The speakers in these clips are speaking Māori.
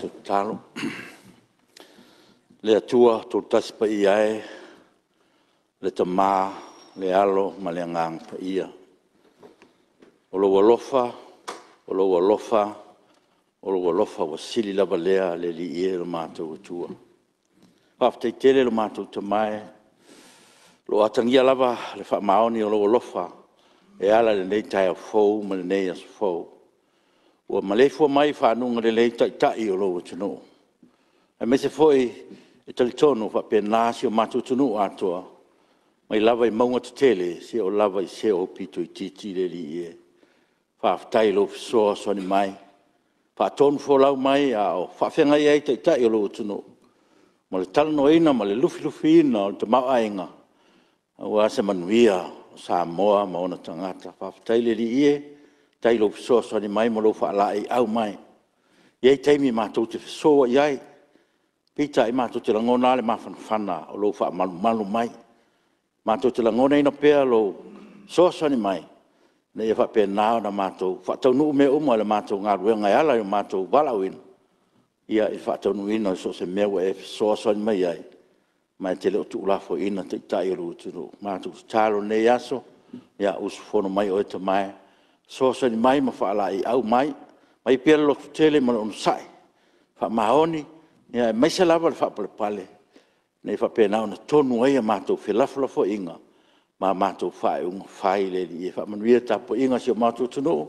mātou talo. Le atua tō tasi pa ia e, le tamā, le alo, ma le ngang pa ia. O lo walofa, wa sili lava lea le li ie le mātou atua. Whaaftei tele le mātou tamae, lo atangia lava le wha maoni o lo walofa, e ala le nei tai a fau, ma le nei as fau. Ua malefua mai whanunga le lei tai o lo tunu. E me se foi e talitono wha pe nasi o mātou tunu atoa, mai lava i maunga te tele, se o lava i se o pito i titi le li ie. Whaaftai lo fisoa soni mai, whaatonu fōlau mai a o whaafenga i ei tai o lo tunu. Ma le talano ina, ma le lufi ina o te mauainga, ua se manuia o Samoa ma ona tangata. Whaaftai le li ie, tai lo fisoa soni mai ma lo whaalai au mai. Iei teimi mātou te fisoa iai, pita i mātou te langona le mawhanawhana o lo whaamalu mai. Mātou te langona ina pēr lo soa soni mai. Nei e whapea nāo na mātou, whaatau nuu me umo le mātou ngā ruenga e ala i mātou walawin. Ia i whaatau nuu ina so se mewa e soa soni mai ai. Mai te leo tu ulafo ina te tai ru tunu. Mātou talo nei aso, ia usufono mai o e te mai. Soa soni mai ma whaala i au mai. Mai pēr lo tu tele ma onu sai. Wha mahoni, ia e maise lava le whapale pale. Nei whapea nāo na tonu ai a mātou whilafulafo inga. Ma mātou whae unga whai le li e whamanuia tapo inga si o mātou tunu.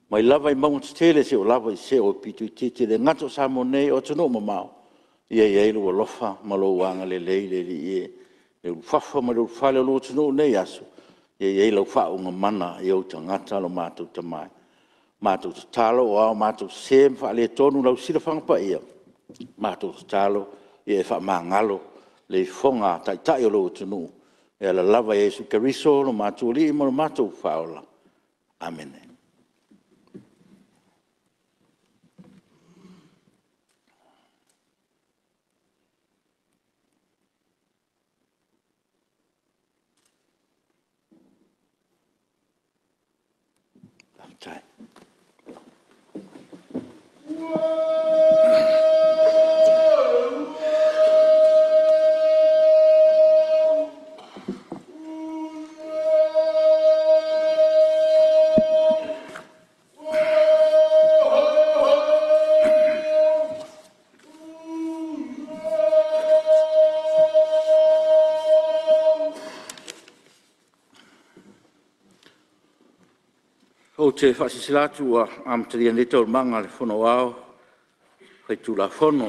Mai lava i maunga tele si o lava i se o pitu i titi le ngato samo nei o tunu ma mau. Ia i eilu o lofa ma lo wanga le lei le li e. Le ufafa ma le ufale o lo tunu nei aso. Ia i eilu wha unga mana i au tangata lo mātou tamai. Mātou talo o au mātou sem wha le tonu lau sira whangpa ia. Mātou talo i e wha mangalo le fonga tai o lo tunu. E ala lava Yesu Keriso no mātou li mo mātou whaola. Amen. Time. O te whasisilatu a amtaria neta o manga le whono au, kai tu la whono.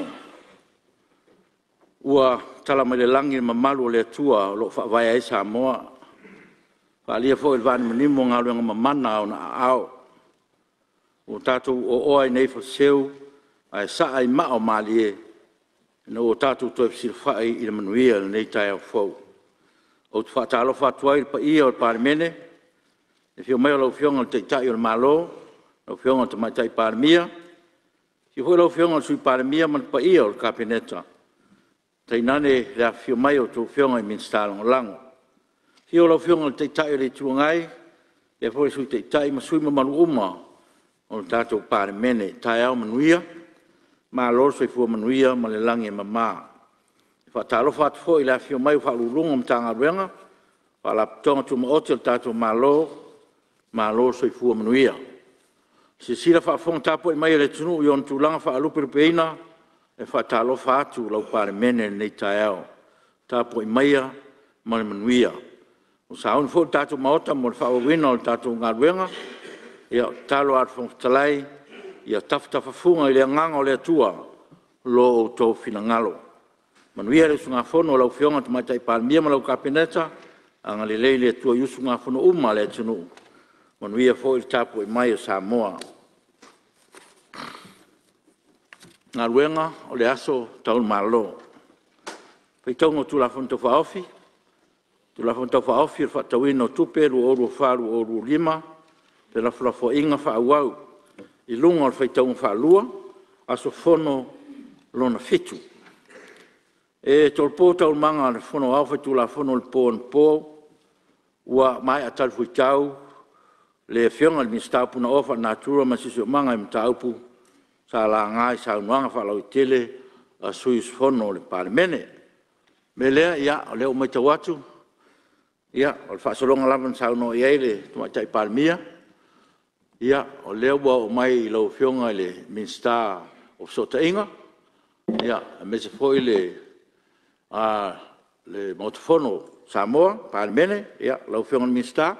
Ua tala mai le langi le mamalu o le atua o lo whaavaya e Samoa. Whaalia fo il vani manimo ngā luenga mamana o na au. O tātou o oai nei whaseu, a e saa i mao mali e. No o tātou toi whisir whai i le manuia le nei tai au fau. O te whaatalo whaatua i pa ia o le pārimene, e fio mai o lau fionga te tai o le malo, lau fionga te mai tai pārimia, si hoi lau fionga sui pārimia man pa ia o le kapineta. Tai nane rea fio mai o tō fionga i minstalo o lango. Fio lau fionga te tai o le tuangai, e fo sui te tai ma sui ma malu uma, o le tātou pārimene, tai au manuia, ma lor sui fua manuia ma le langi e mamā. Whaatalo whaatu fo i la fio mai o whaalurunga mtanga ruenga, whaalapitonga tu ma oti o le tātou ma lo so i fua manuia. Se sila whaafong tapo i mai le tunu i on tūlanga whaaluperupeina e whaatalo whaatu lau pare mene nei tai au. Tapo i maia ma le manuia. O sa aun fo tātou maota mo le whaawawina o le tātou ngā ruenga ia talo atfong talai ia taftafafunga i le nganga o le atua lo o tō fina ngalo. Manuia le sunga fono lau fionga te maitai palmia ma lau kapineta anga le leile atua yusu ngā fono uma le tunu. Manuia fo il tapu i mai o Samoa. Ngā ruenga o le aso taun malo. Peitongo tu la fonto whaofi. Tu la fonto whaofi il whatawino tupe ru oru wharu oru lima. Pe la fulafo inga whaauau. I lunga o whaitongo whaalua. Aso fono lona fitu. E tolpo taun manga le fono au tu la fono il po on po. Ua mai atal fuitau. Le fionga ni sta puna ofa natura ma sisi manga im taupu sa la ngai sa nuanga fa lo tele a suis fono le parlemene me le ia le o mai tawatu ia o fa solonga lavan sa no ia le tuma tai palmia ia o le o mai lo fionga le minsta o sotainga ia me se foi le motofono Samoa parlemene ia lo fionga minsta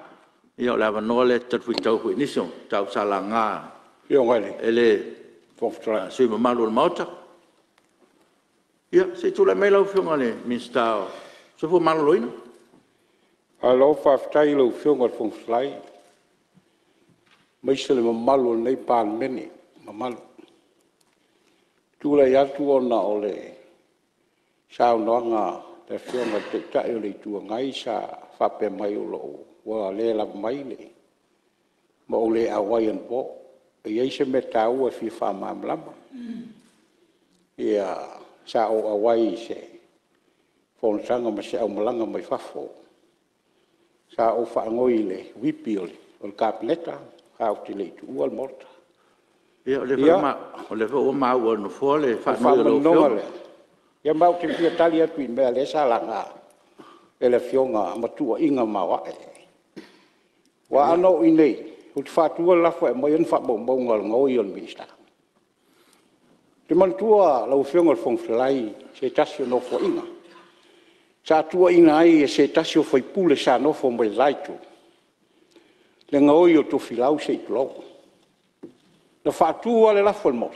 ia la no le tatu tau ko inicio tau salanga fionga le ele sui mamalo le mauta ia se tu la mai lo fionga le minsta so fu malo loina alo fa ftai lo fionga fong flai mai se le mamalo nei parlemene mamalo tu la ya tu ona ole sa nga te fionga te tai le tu ngai sa fa pe mai lo wa le la mai le mo le awaian po e se metau e fi fa mamlama ia sa o awai se fon sanga ma se o malanga mai fafo sa o fa ngoi le wipil o kapneta ha o tile tu o morta ia le o ma o no fole fa no le ia mau te pia talia tu me le sa langa ele fionga ma tu inga ma wa ano inei ut fatua la fo mo yon fa bom ngal ngoi yon minsta te man tua la fionga fong flai se tasio no fo inga sa tua inga ai se tasio foi pule sa no fo mo laitu le ngoi o tu filau se tlo la fatua le la fo mo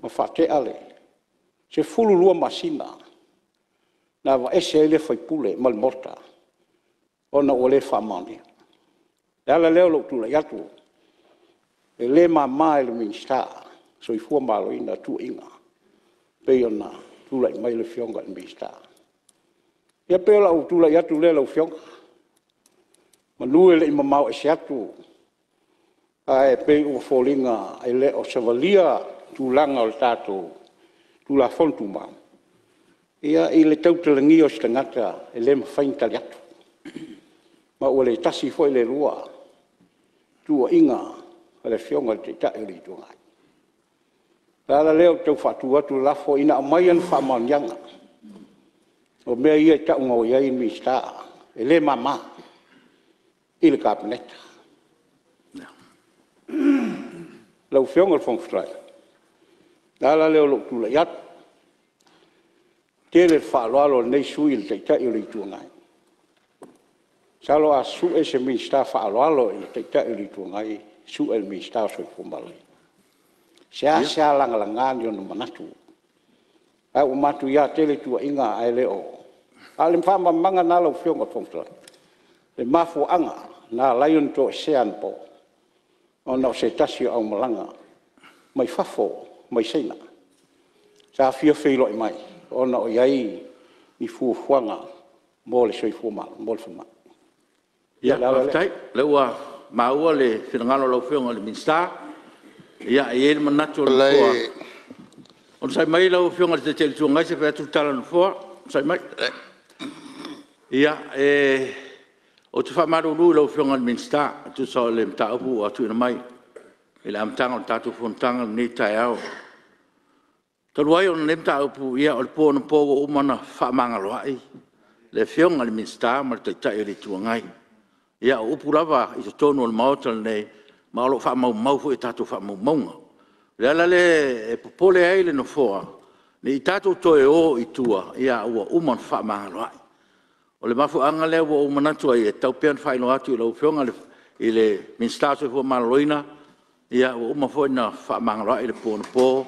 ma fate ale se fulu lua masina na va ese le foi pule mal morta ona ole fa mani dala leo lo tu la yatu le mama le minsta so i fu malo ina tu inga pe ona tu la mai le fionga minsta ya pe la tu la yatu le lo fionga manu le mama o siatu ai pe o folinga ai le o savalia tu langa o tato tu la fontu ma ia ile tautelangi o stangata ele mafainta yatu ma ole tasi foi le lua tu inga le fionga te ta ili tu ngai la leo te fatu tu la fo ina mai an fa manyanga o me ia ta ngo ia in mista ele mama il kapnet lo fionga fong strai la leo lo tu la yat tele fa lo nei suil te ta ili tu ngai Salo asu ese mista fa alo te ta ili tu ngai su el mista so fumbali. Sia lang-langan yo no manatu. Ai o matu ya tele tu inga ai leo. Alim fa mamanga na lo fionga fongtra. Le mafu anga na lion to sean po. Ona se tasio au malanga. Mai fafo, mai sena. Sa fio filo mai. Ona o yai ni fu fuanga mole so fumal, mol fumal. Ia la tai le wa maua le finangalo lo fionga le minsta ia e le manatu le fo on sai mai lo fionga te tel tu ngai se fa tu tala no fo sai mai ia o tu fa maru lu lo fionga le minsta tu so le mta pu atu na mai ele am tanga tatu fontanga ni tai au to luai on le mta pu ia o po no po o mana fa mangalo ai le fionga le minsta ma te tai le tu ngai ia upu lava i te tonu al maotal nei maolo wha mau fu i tatu wha maunga. Lea le e popole aile no foa, ni i tatu toe o i tua, ia ua uman wha mahaloai. O le mafu anga lea ua umanatu ai e tau pean whaino atu i lau whionga i le minstato i fua malaloina, ia ua uman fo ina wha mahaloai i le pōna pō,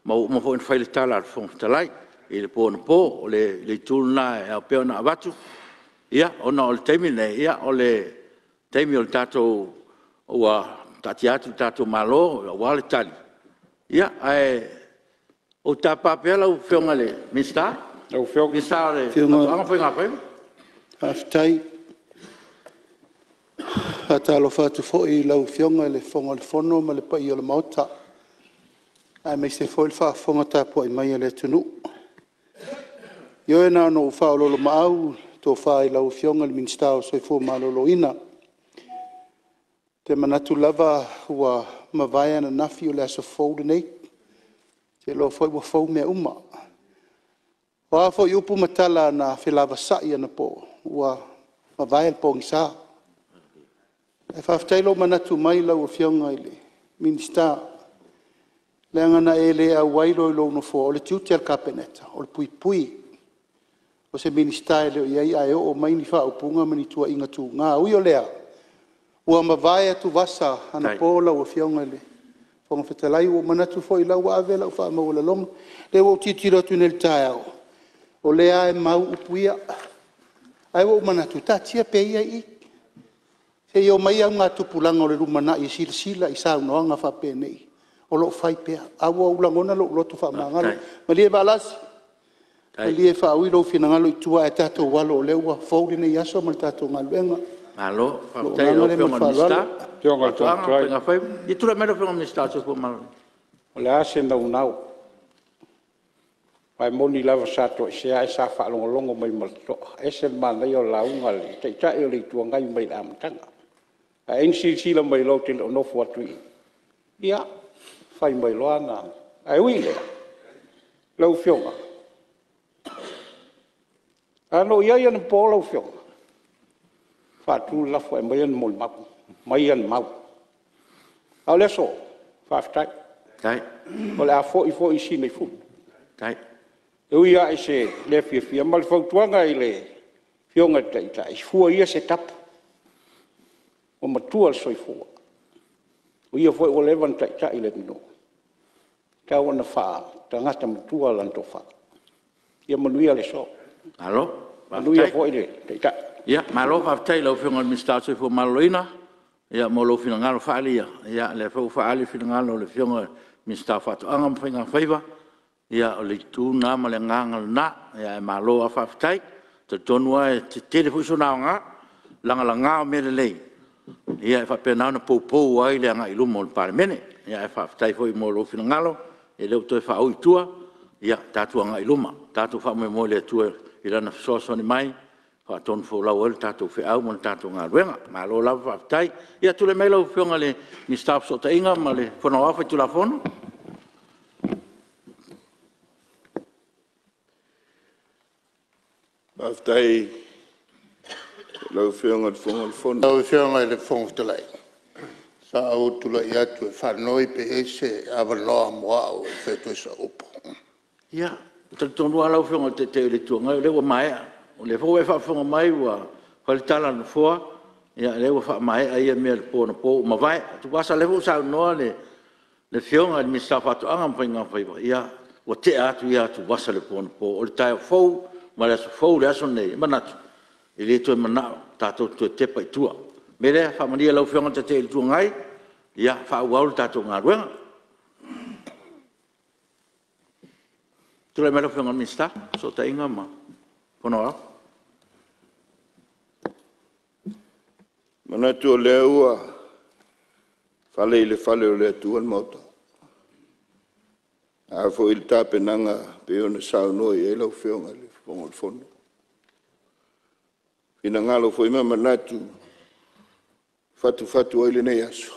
ma ua uman fo ina whaile tala al whongtalai i le pōna pō, o le tūlna e au peona avatu, ia ona o le taimi nei ia o le taimi o le tatou ua tati atu tatou malo ua le tali ia ae o tapapea lau whionga le minsta lau whionga minsta le anga whainga whainga aftai atalo fatu foi lau whionga le whonga le whono ma le pai o le maota ai mei se foi le whonga tapo i mai le tunu io e nā no whaololo maau tō whai lau whionga le minstao soi fō malolo ina. Te te manatu lava ua mawai ana nafi o le aso fou nei. Te lo foi ua fou mea uma. Wa fo yupu matala na whilawa sai ana po. Ua mawai al po ngisa. E whaftailo manatu mai lau o fionga ile. Minista. Le angana e le a wairo i lo no fo. O le tiuti al kapeneta. O le pui pui. O se minista e leo iai ai o mai ni wha upunga mani tua inga tu. Ngā ui o lea. Ua mawai atu vasa ana pola ua fionga le. Fonga whetalai ua manatu fo i lau ave lau wha maula longa. Le ua titira atu nel tae au. O lea e mau upuia. Ai ua manatu tatia pe ia i. Se i o mai au ngā tupulanga o le rumana i sila i sau noanga wha pe nei. O lo fai pea. Awa ulangona lo lotu wha mangalo. Malie balasi. Malie wha ui lo fina ngalo i tua e tato walo o leua. Faude nei aso mal tato ngaluenga. Alo, whakatei o whionga minista. Whionga tōtrai. Whionga whai. I tura mera whionga minista so po malo. O le ase nau nau. Pai moni lava sato i sea e sa whaalongo mai malatoa. E se manai o launga le. Te tai o le tua ngai mai la amatanga. A ensi sila mai lo te no fo atu. Ia, fai mai lo ana. Ai uile. Lau whionga. Ano ia ia na po lau whionga. Fatu la fo e mai an mol mau. Mai an mau. Au le so. Faftai. Tai. O le a fo i si nei fu. Tai. E ui a se le fia mal fo tuanga i le whionga tai. Fua ia se tap. O matua soi fua. O ia fo o le van tai le no. Tau ana fa. Tangata matua lan to fa. Ia manuia le so. Alo. Manuia fo i le tai. Ia, malo whaftai lau whionga minista so po malo ina. Ia, mo lo fina ngalo whaali ia. Ia, le whau whaali fina ngalo le whionga minista whatu angam whainga whaiva. Ia, o le tu na ma le ngangal na. Ia, e malo a whaftai. Te tonua e te telefuso nao ngā. Langa la ngā o mele lei. Ia, e whapena na pou ai le anga ilumo o le pare mene. Ia, e whaftai fo i mo lo fina ngalo. E leo toi wha au i tua. Ia, tātua anga iluma. Tātua wha mo le tua i rana sosoni mai. Ton fo la wal tato fe au mon tato nga luenga ma lo la fa tai ia tu le mai lo fionga le ni staff so tainga ma le fono wa fa tu la fono aftai lo fionga le fono Lo fionga le fono te lai. Sa au tu la ia tu fa noi pe ese avalo mo au fe tu sa opo. ia ton wa lo fionga te le tu nga le wa mai o le fo e fa fonga mai wa fa le tala no fo ia le wa fa mai ai me le po no po ma vai tu pasa le fo sa no le fionga mi sta fa tu anga pinga fa ia o te atu ia tu wasa le po no po o le tai fo ma le fo le aso nei ma natu e le tu mana tato tu te pa tua me le fa mania lo fionga te tu ngai ia fa wa o tato nga ruenga tu le me lo fionga mi sta so ta inga ma pono mana tu le ua fale o le tu al moto a fo il tape nanga pe ona sa no e lo fionga le fono ina ngalo fo ima manatu fatu ele nei aso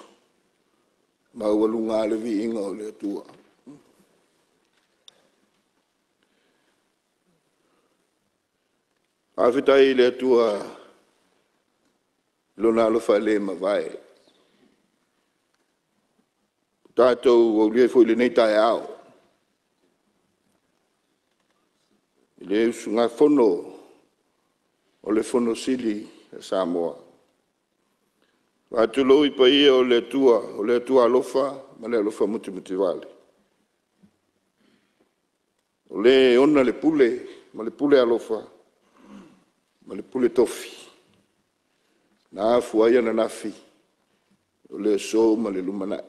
ma walunga le vi inga o le tua a fitai le tua lona lo fale ma vai tato o le foi le nei tai ao le sunga fono o le fono sili Samoa va tu lo i pai o le tua lofa ma le lofa muti vale o le ona le pule ma le pule alofa ma le pule tofi na fuaia na nafi o le so ma le lumana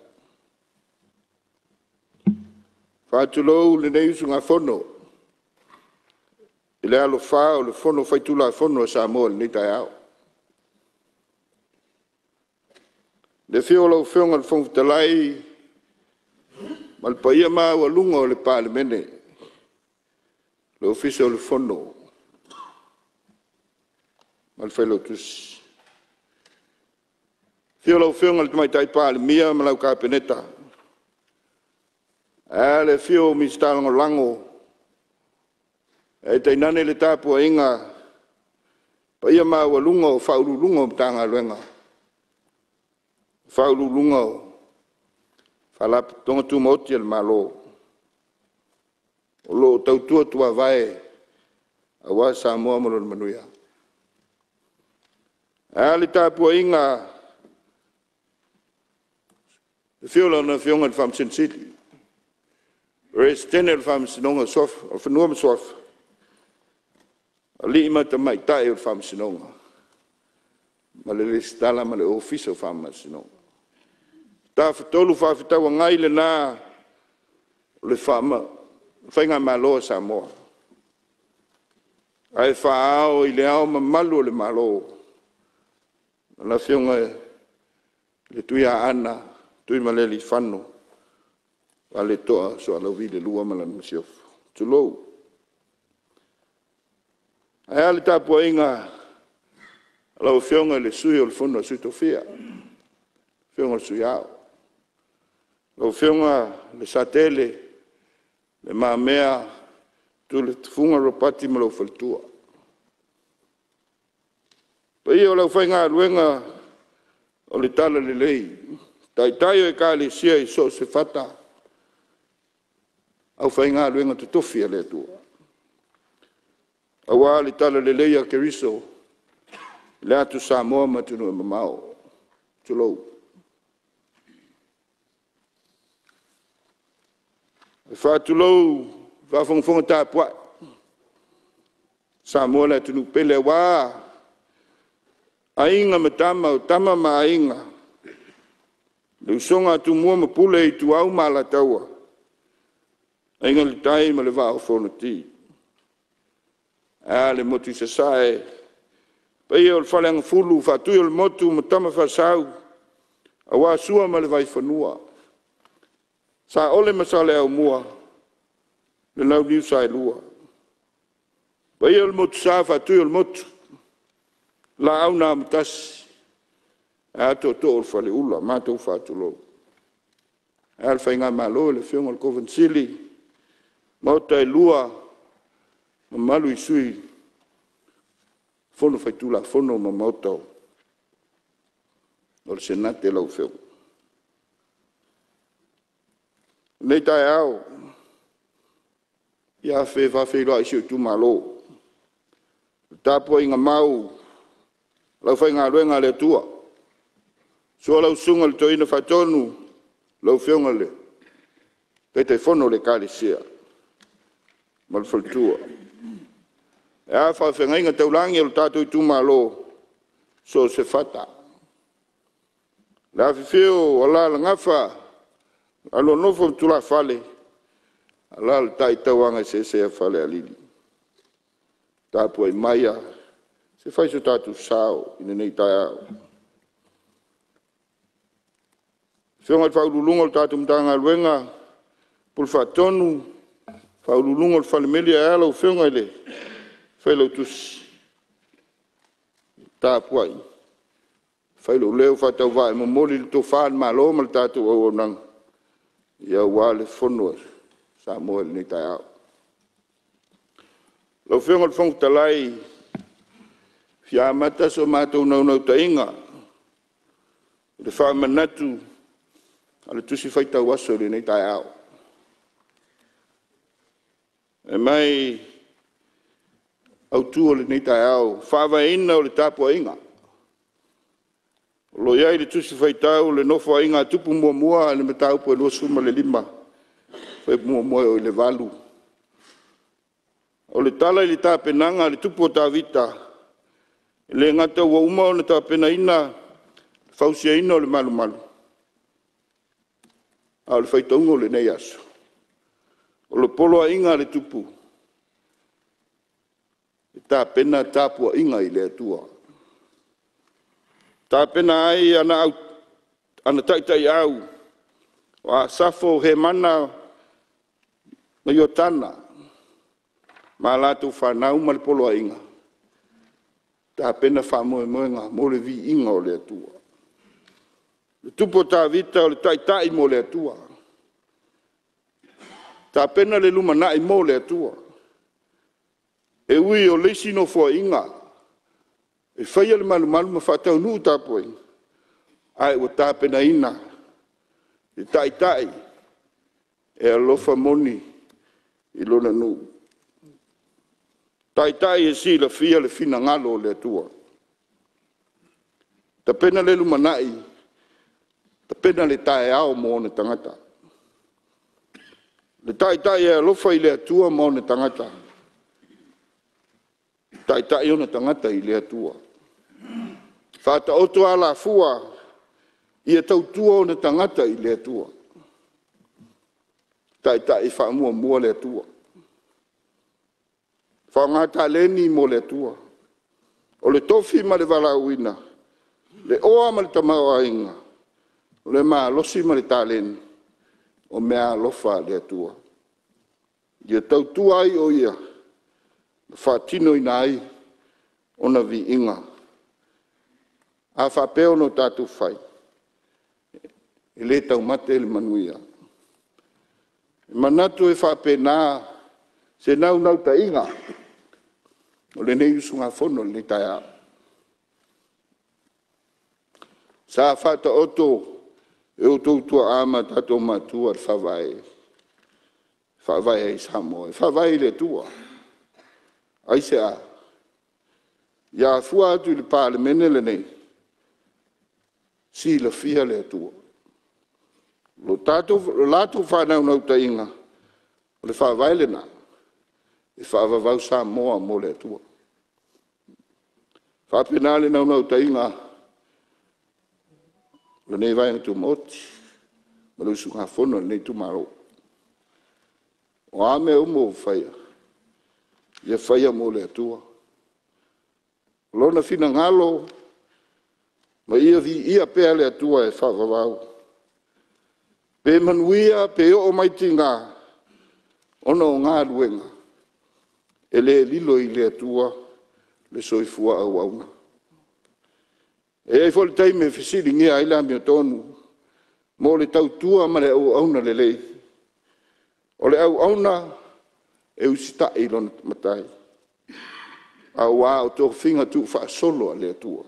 fatulo le nei sunga fono ile alo fa o le fono fai tula fono sa mo ni tai ao le fiolo fionga le fong talai mal paia ma o lungo le parlemene le ufficio le fono mal felo tus Fio lau whiunga le mai tai pāle mia ma lau ka peneta. Le fio mi stalango lango. Te nane le tāpua inga. Pa ia maa wa lunga o whauru lunga o tanga luenga. Whauru lunga o. Whalap tonga tu mauti al malo. O lo tau tua tua vai. Awa sa mua malon manuia. Le tāpua inga. Fio lau na fionga le whamsensili. Res tene le whamsinonga sof. O whanua ma sof. Ali ima ta mai tae o whamsinonga. Ma le stala ma le ofisa o whamsinonga. Ta whatolu whawhitawa ngai le nā le whama. Whainga malo sa moa. Ai whaao I le ao ma malu le malo. Na fionga le tuia ana. Tui ma le li whanu. A le toa so ala vi le lua malan masiof. Tulou. Ai ale tāpua inga lau whionga le sui o le whunu a sui tofia. Whionga le sui ao. Lau whionga le satele, le maamea, tu le funga ropati ma lau whaltua. Pa ia o lau whainga luenga o le tala le lei. Tai taio ka le sia I so se fata. Au whainga luenga tu tofia le tua. Awa le tala le leia keriso. Le atu Samoa matunu e mamao. Tulou. E whaatulou, whawhongwhonga tāpua. Samoa le atunu pele wā. Ainga matama o tama ma ainga. Le usonga atu mua ma pule I tu au ma la taua. Ainga le tai ma le wā o whono ti. Le motu se sae. Pa ia o le whaleanga fulu, whatui o le motu ma tama whasau. A wā sua ma le vai whanua. Sa ole ma sa le au mua. Le nau niu sae lua. Pa ia o le motu sa whatui o le motu. La au nā matasi. To o le whale ula, mātou whātulou. Le whainga malo le whionga le Covensili. Mauta e lua. Ma malu I sui. Fono whaitula, fono ma mautau. O le senate lau whio. Nei tae au. Ia whe whawhiroa I siu tu malo. Tāpua inga mau. Lau whainga ruenga le tua. So lau sunga le toina whatonu. Lau whionga le. Te fono le kare sia. Ma le whaltua. E a whawhenga inga taulangi o tātou I tūmalo. So se whata. Le a whiwhio o la ngafa. Alo nofo tula whale. A la le tai tauanga se a whale a lili. Tāpua I maia. Se whaiso tātou sao. Ina nei tai au. Whionga whaurulunga o tātou mtanga luenga. Pul whatonu. Whaurulunga o whalemeli a ala o whionga ele. Whailau tusi. Tāpuai. Whailau leo whatau vai. Momoli le tō whaan maa loo mal tātou au nang. Ia wale whonua. Sa moa le nei tai au. Lau whionga le whongu talai. Whia mata so mātou nau ta inga. Le whamanatu. Ale tusi whaitau aso le nei tai au. E mai au tu o le nei tai au. Whawa ina o le tāpua inga. Lo iai le tusi whaitau le nofo inga tupu mua mua le metau po e lua suma le lima. Whai mua mua o le valu. O le tala I le tāpenanga le tupu o tā vita. Le ngata ua uma o le tāpena ina. Whausia ina o le malu malu. A le whaitaunga o le nei aso. O le polo a inga le tupu. Tā pena tāpua inga I le atua. Tā pena ai ana taitai au. Wa safo he mana na yotana. Ma lātou whanau ma le polo a inga. Tā pena whamoe moenga mo le vi inga o le atua. Le tupo tā vita o le tai mo le atua. Tā pena le lumanai mo le atua. E ui o leisi no fua inga. E whaia le malu ma whatau nuu tāpoi. Ai o tā pena ina. E tai. E alofa moni i lona nuu. Tai e si la fia le fina ngalo le atua. Ta pena le lumanai. Ta pena le tae ao mo ne tangata. Le tai e alofa i le atua mo ne tangata. Tai o ne tangata i le atua. Whata oto ala fua i e tautua o ne tangata i le atua. Tai wha mua le atua. Whangata leni mo le atua. O le tofi ma le wala uina. Le oa ma le tamau ainga. O le maa losi ma le taleni. O mea lofa le atua. Ia tautua ai o ia. Whatino ina ai. Ona vi inga. A whapeo no tātou whai. E le tau mate le manuia. Manatu e whape nā. Se nau ta inga. O le nei usunga fono le tai a. Sa whata oto. E o tautua ama tato matua al whawai. Whawai e Samoa. Whawai le tua. Ai se a. Ia fua atu le pāle mene le nei. Si la fia le tua. Lo lato whanau nau ta inga. Le whawai le na. E whawavau Samoa mo le tua. Whapena nau ta inga. Le nei vai tu moti. Ma lu sunga fono nei tu maro. O ame umo whaia. Ia whaia mo le atua. Lona fina ngalo. Ma ia pea le atua e whawawau. Pe manuia pe o maiti ngā. Ono o ngā luenga. E le lilo i le atua. Le soifua au auna. E ai fol taime fisili ngia ila mi tonu. Mo le tautua ma le au auna le lei. O le au auna e usita i lona matai. A wā o tō whinga tu wha solo a le atua.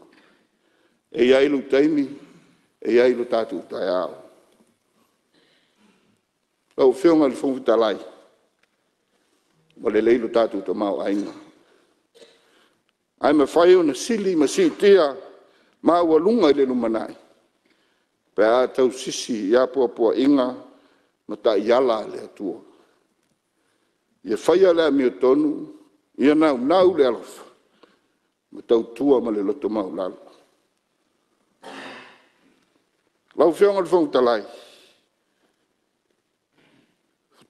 E iai lu taimi, e iai lu tātou tai ao. Au whionga le whongu talai. Ma le leilu tātou ta mau ainga. Ai ma whai o na sili ma si tia. Ma ua lunga i le lumanai. Pe a tau sisi ia pua inga. Ma ta iala le atua. Ia whaia le mi o tonu. Ia nau le alofa. Ma tau tua ma le loto mau lalo. Lau whionga le whongu talai.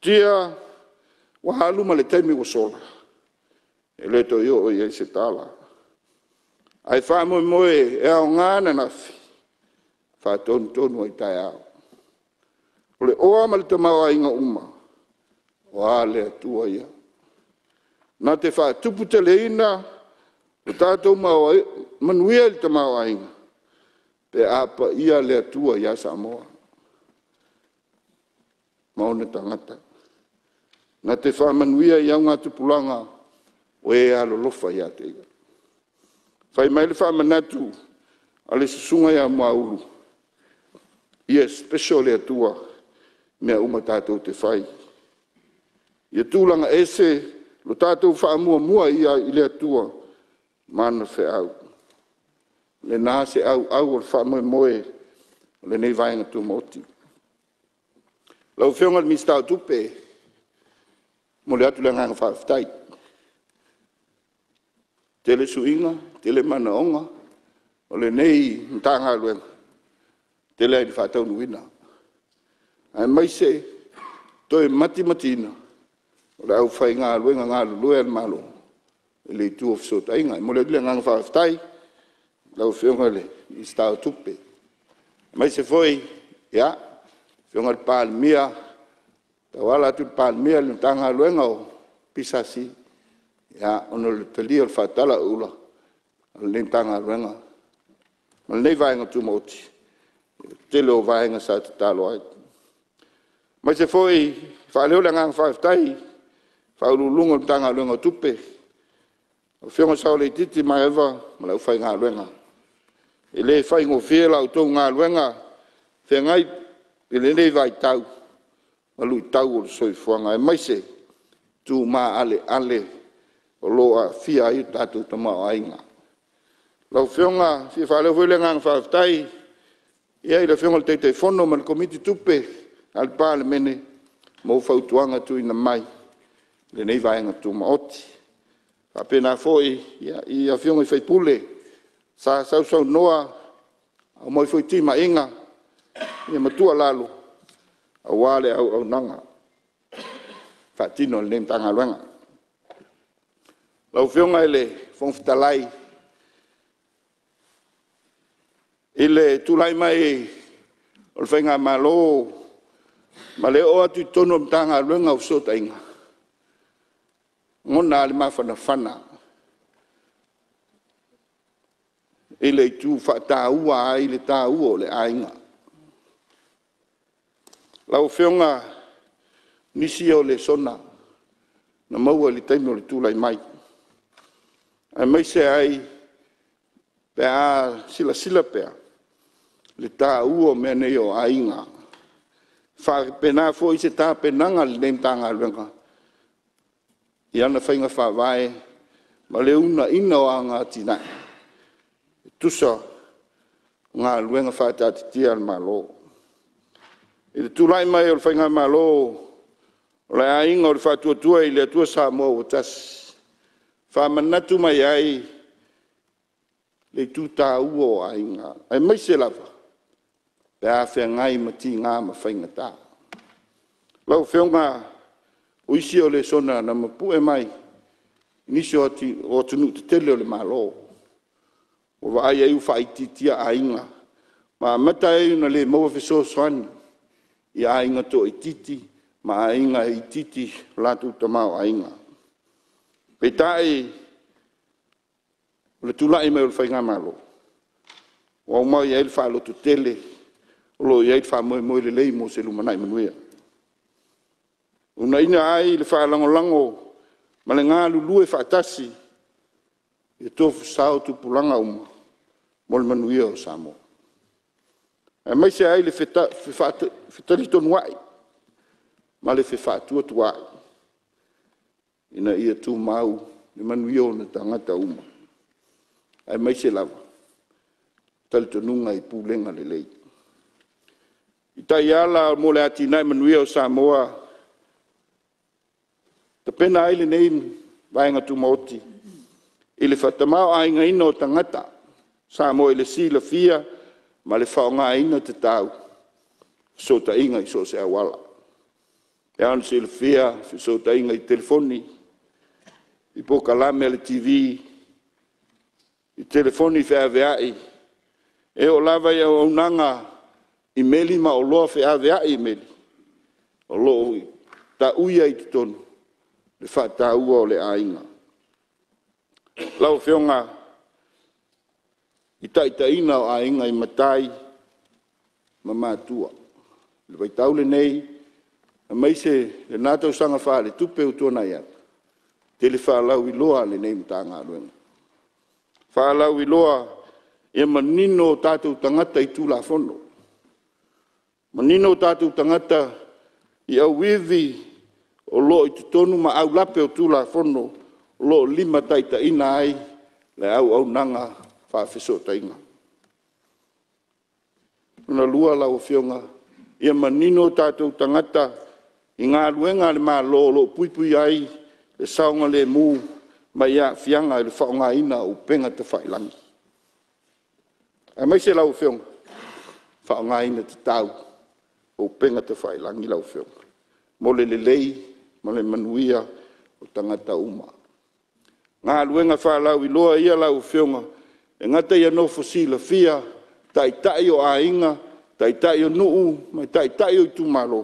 Tia. Wahalu ma le taimi wa sola. E le to yo o iei se tala. Ai wha moe e au ngāna nafi. Wha tonu ai tai au. O le oa ma le tamau a inga uma. O a le atua ia. Nā te wha tupu te leina. O tātou manuia le tamau a inga. Pe apa ia le atua ia Samoa. Maone tangata. Nā te wha manuia i au ngā tupulanga. O e alolofa ia te iga. Whai mai le wha manatu, a le susunga ia maulu. Ia special le atua, mea uma tātou te whai. Ia tūlanga ese, lo tātou wha mua ia i le atua, mana whe au. Le nāse au o le wha moe, le nei vaenga tu moti. Lau whionga le mistau tupe, mo le atu le nganga whawhtai. Tele suinga, tele manaonga, o le nei mtanga luenga. Tele ai di whatau nuina. Ai mai se, toi matina. O le au whai ngā luenga ngā lulue al malo. E le tu of sota inga. Mo le dile nganga whawhtai, lau whionga le i stau tupe. Mai se foi, ia, whionga le pālimia, tawala tu pālimia le mtanga luenga o pisasi. Ya, ono le tali o fatala ula. Le tanga renga. Ma nei vai ngatu moti. tele o vaenga sa te talo ai. Mai se foi, whaaleo le ngang whaaftai, whaululunga tanga luenga tupe. O whionga sao le titi mai ewa, ma lau whai ngā luenga. E le whai ngō whia lau tō ngā luenga, whengai, e le nei vai tau, ma lui tau o le soifuanga. E mai se, tū mā ale, o loa whia i tātou tamau ainga. Lau whionga, si whaaleo hui le ngang whaaftai, ia i le whionga le teitei whono, ma le komiti tupe, al pāle mene, mō whautuanga tu ina mai, le nei vaenga tu maoti. Pena foi, i a whionga i whaipule, sa sau noa, au moi foi tima inga, ia matua lalo, a wale au nanga, whaatino le tanga luenga. Lau whionga ele, whongfitalai, ile tulai mai, o le whainga malo, ma le o atu tono mtanga luenga o sota inga. Ngona le mawhanawhana. E le tū whaataua ai le tāua o le ainga. Lau whionga nisi o le sona, na maua le taimi o le tūlai mai. Ai mai se ai, pēa sila pēa, le tāua mea nei o ainga. Whakapena fo i se tā penanga le neim tanga luenga. I ana whainga whawai, ma le una ina o ngā tina. Tusa ngā luenga whātātitia al malo. I le tūlai mai o le whainga malo, o le ainga o le whātuatua i le atua sa mua o tas. Whamanatu mai ai, le tūtā ua o ainga. Ai mai se lava, pēa whengai mati ngā ma whainga tā. Lau whionga, o isi o le sona na mapue mai, nisi o tunu te tele o le malo. O wa ai au whaititia a inga. Ma mata e na le maua fiso swani, i a inga to i titi, ma a inga i titi latu tamau a inga. Pe tae, o le tulai mai o le whainga malo. O mau i aile whaalo tu tele, o lo i aile wha moe le lei mo se lumanai manuia. Una ina ai le whaalangolango, ma le ngā lulue whaatasi, e tofu sao tu pulanga uma, mo le manuia o Samoa. E mai se ai le whetali tonu ai, ma le whewhātua tu ai. Ina ia tu mau, le manuia o na tangata uma. E mai se lava, tali tonunga i pūlenga le lei. I tai ala mo le atinai manuia o Samoa, ta pena ai le nei vaenga tu moti. I le whatamau ainga ina o tangata. Sa mo i le sila fia, ma le whaonga ina te tau. So ta inga i so se awala. E anu sila fia, so ta inga i telefoni. I po kalame le TV. I telefoni whea veai. E o lava ia o nanga i meli ma o loa whea veai i meli. O loo ta uia i tonu. Le whaataua o le ainga. Lau whionga, i taitaina o ainga i matai, ma mātua. Le waitau le nei, a mai se le nātau sanga wha le tupe o tōna ia. Te le whaalau i loa le nei mta ngā ruenga. Whaalau i loa, e manino tātou tangata i tūla whono. Manino tātou tangata i au wivi, o lo i tonu ma au lape o tūla whono, lo lima taita ina ai, le au nanga whawhiso tainga. Una lua lau whionga, ia manino tātou tangata, i ngā luenga le mā lo puipui ai, le saonga le mū, ma ia whianga le whaonga ina o penga te whailangi. A mai se lau whionga, whaonga ina te tau, o penga te whailangi lau whionga. Mo le lei, ma le manuia o tangata uma. Ngā luenga whalau i loa ia lau whionga, e ngata ia no fosila fia, tai o ainga, tai o nuu, mai tai o i tūmalo.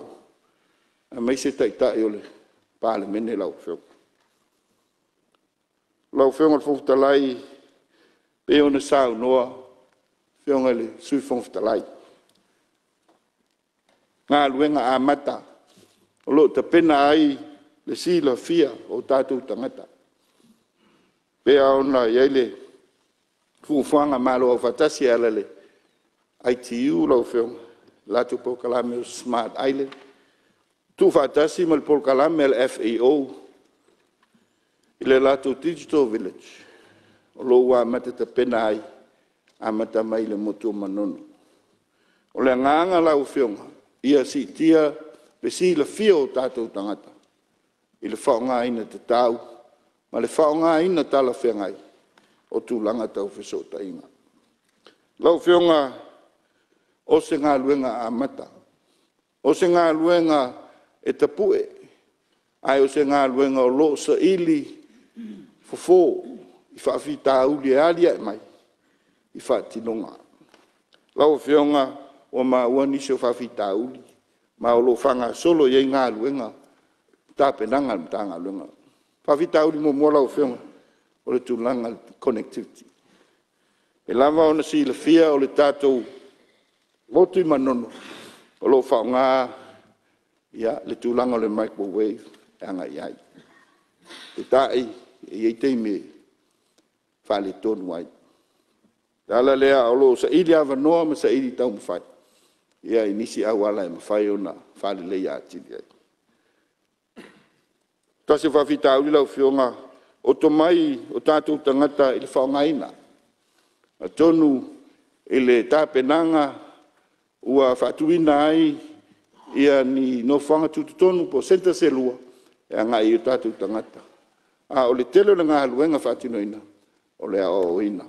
A mai se tai o le pāle mene lau whionga. Lau whionga le whoftalai, pe ona sāu noa, whionga le sui whoftalai. ngā luenga a mata, o lo te pena ai le sila fia o tātou tangata. Pea ona iai le fuafuanga malo au fatasi ala le ITU lau whionga, latu po kalame o Smart Island, tu fatasi mal po kalame le FAO, ile latu Digital Village, o lo wa mata te pena ai, a mata mai le motu manono. O le nganga lau whionga, ia si tia le si la fia o tātou tangata, i le whaonga ina te tau, ma le whaonga ina tala whiangai, o tūlanga tau whisota inga. Lau whionga, o se ngā luenga a mata, o se ngā luenga e tapue, ai o se ngā luenga o lo sa ili fofo, i whaafita uli e alia e mai, i whaatinonga. Lau whionga o ma uanisi o whaafita uli, ma o lo whanga solo i ngā luenga, tāpenanga mta ngā luenga. Whaafita uli mo mua lau whionga, o le tūlanga connectivity. E lava ona si le fia o le tātou motu i manono, o lo whaonga, ia, le tūlanga o le microwave, e anga iai. E tae, e iei teime, whale tonu ai. Tala lea, o lo sa ili awa noa, ma sa ili tau mawhai. Ia, inisi au ala e mawhai ona, whale leia atili ai. Tasi whawhita uli lau whionga, o to mai, o tātou tangata, i le whaonga ina. A tonu, i le tāpenanga, ua whaatuina ai, ia ni no whanga tututonu po senta se lua, e anga i o tātou tangata. A o le tele le ngā luenga whaatinoina, o le ao ina.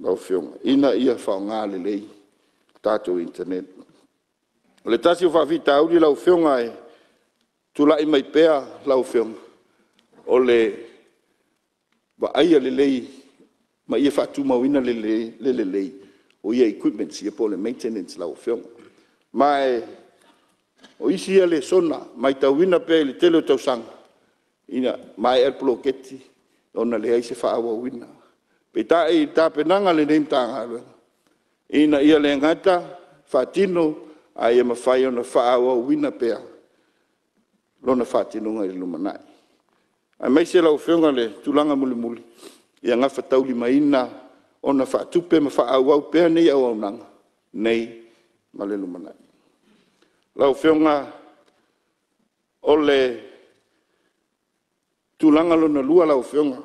Lau whionga, ina ia whaonga le lei, tātou internet. O le tasi o whawhita auri lau whionga e, tulai mai pea lau whionga, o le wa aia le lei, ma ia whaatu mawina le lei, o ia equipment si po le maintenance lau whionga. Mai, o isi ia le sona, mai tauina pe le tele o tausanga, ina mai erpolo keti, ona le aise whaawa wina. Pe tae ta penanga le neim tanga alwe. Ina ia le ngata, whaatino, a ia mawhai ona whaawa wina pea, lona whaatino ngai lumanai. Ai mai se lau whionga le tulanga muli muli, ia ngafa tauli maina, ona whaatupe ma whaawau pea nei au au nanga, nei ma le lumanai. Lau whionga o le tulanga lona lua lau whionga,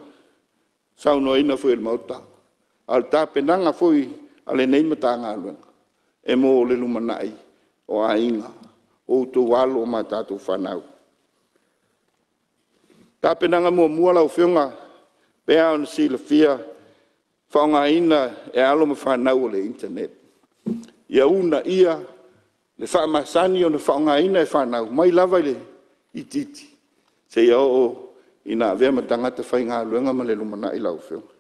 sau no ina fui el mauta. Al tā penanga fui ale nei matanga aluenga, e mo le lumanai o a inga, o tu walo o matatu whanau. Tā penanga mua lau whionga, pea on si le fia, whaonga ina e alo ma whanau o le internet. Ia una ia, le whaamasani o le whaonga ina e whanau, mai lava le ititi. Se ia o ina vea matangata whai ngā luenga ma le lumana i lau whionga.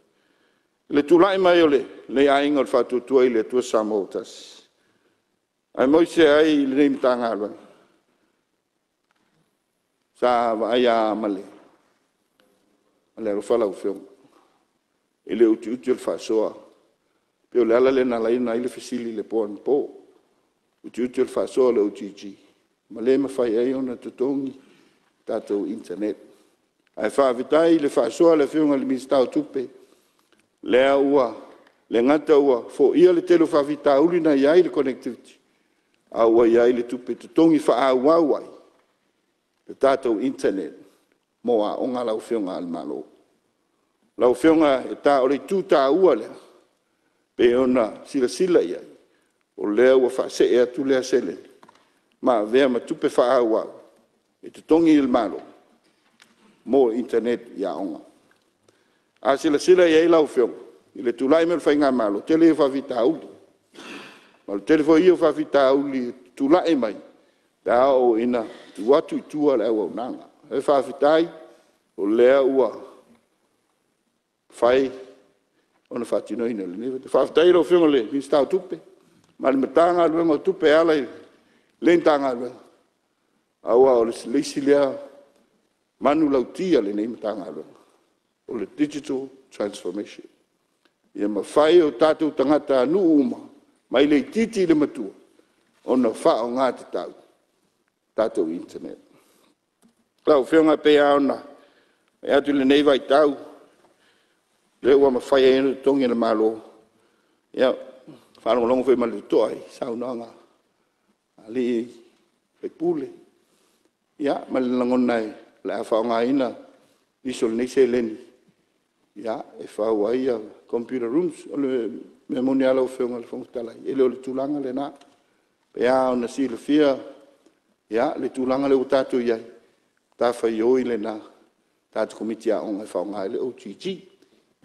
Le tūlai mai o le ainga o le whatutua i le tua Samotas. Ai moise ai le nei mta ngā luenga. Sa wa ai a male. Ale ro fala o whionga. E le uti uti o le whasoa. Peo le ala le na laina i le fisili le poan po. Uti uti o le whasoa le uti uti. Ma le mawhai ai ona tutongi tātou internet. Ai whaavitai le whasoa le whionga le ministau tupe. Lea ua, le ngata ua, fo ia le telo whaavita ulina iai le connectivity. A ua iai le tupe tutongi whaawawai. Le tātou internet. Mo a onga lau whionga al malo. Lau whionga e tā o le tūtā ua lea. Pe ona sila sila iai. O lea ua whaase e atu lea sele. Ma vea ma tupe whaawau. E tutongi il malo. Mo internet ia onga. A sila sila iai lau whionga. I le tūlai me le whainga malo. Tele e whawita uli. Ma le tele fo ia whawita uli tūlai mai. Tā o ina tuatu i tua le au nanga. E whaawitai, o lea ua whai, ona whaatino ina le newe. Whaawitai rau whionga le, mi stau tupe. Ma le matanga luenga o tupe ala i le ntanga luenga. Aua o le leisi lea manu lautia le nei matanga luenga. O le digital transformation. Ia ma whai o tātou tangata anu uma, mai le titi le matua. ona whao ngā te tau, tātou internet. Lau whionga pēa ona, e atu le nei vai tau, le ua ma whai enu tongi na malo, ia, whanongalongo whai mali toai, saunanga, ali, pe pule, ia, mali langonai, le a whao ngā ina, isol nei se leni, ia, e whao ai a computer rooms, o le me moni ala o whionga le whangutala, e leo le tūlanga le nā, pēa ona si le fia, ia, le tūlanga le o tātou iai, tā whai oi le nā, tātou komiti a onga whao ngā le OTG,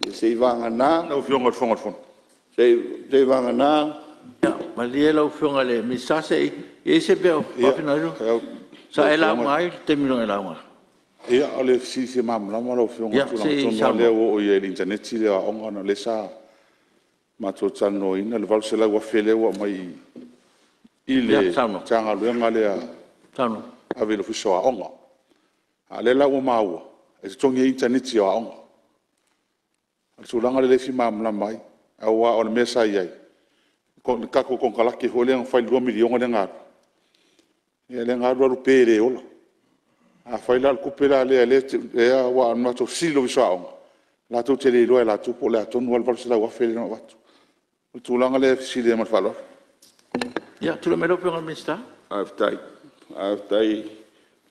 le sei vanga nā, Lau whionga le whangatwhon. sei vanga nā, Ma lia lau whionga le misase e se peo, whawhina iru. Sa e lau mai, te mino e lau mai. Ia, ole si se mamlama lau whionga Ia, tūna si tonu sama. lea o i e internet si lea onga na le sa mato tano ina, le valu se lau a whele ua mai i le Ia, sama. tanga luenga lea Tano. ave lo fiso a onga. A le lau o maua, e se tongi internet si a onga. A tūlanga le fi mamlama mai, a ua o le mesa iai. Kako kong kalaki ho le whai 2 milionga le ngāru. Ia le ngāru aru pere ola. A whai la kupera le ea wa anua tō silo viso aonga. La tō te le roe la tō po le atonu al valsela wa whele na watu. O tūlanga le sile e matwalo. Ia, tula me lau whionga le mista. Aftai,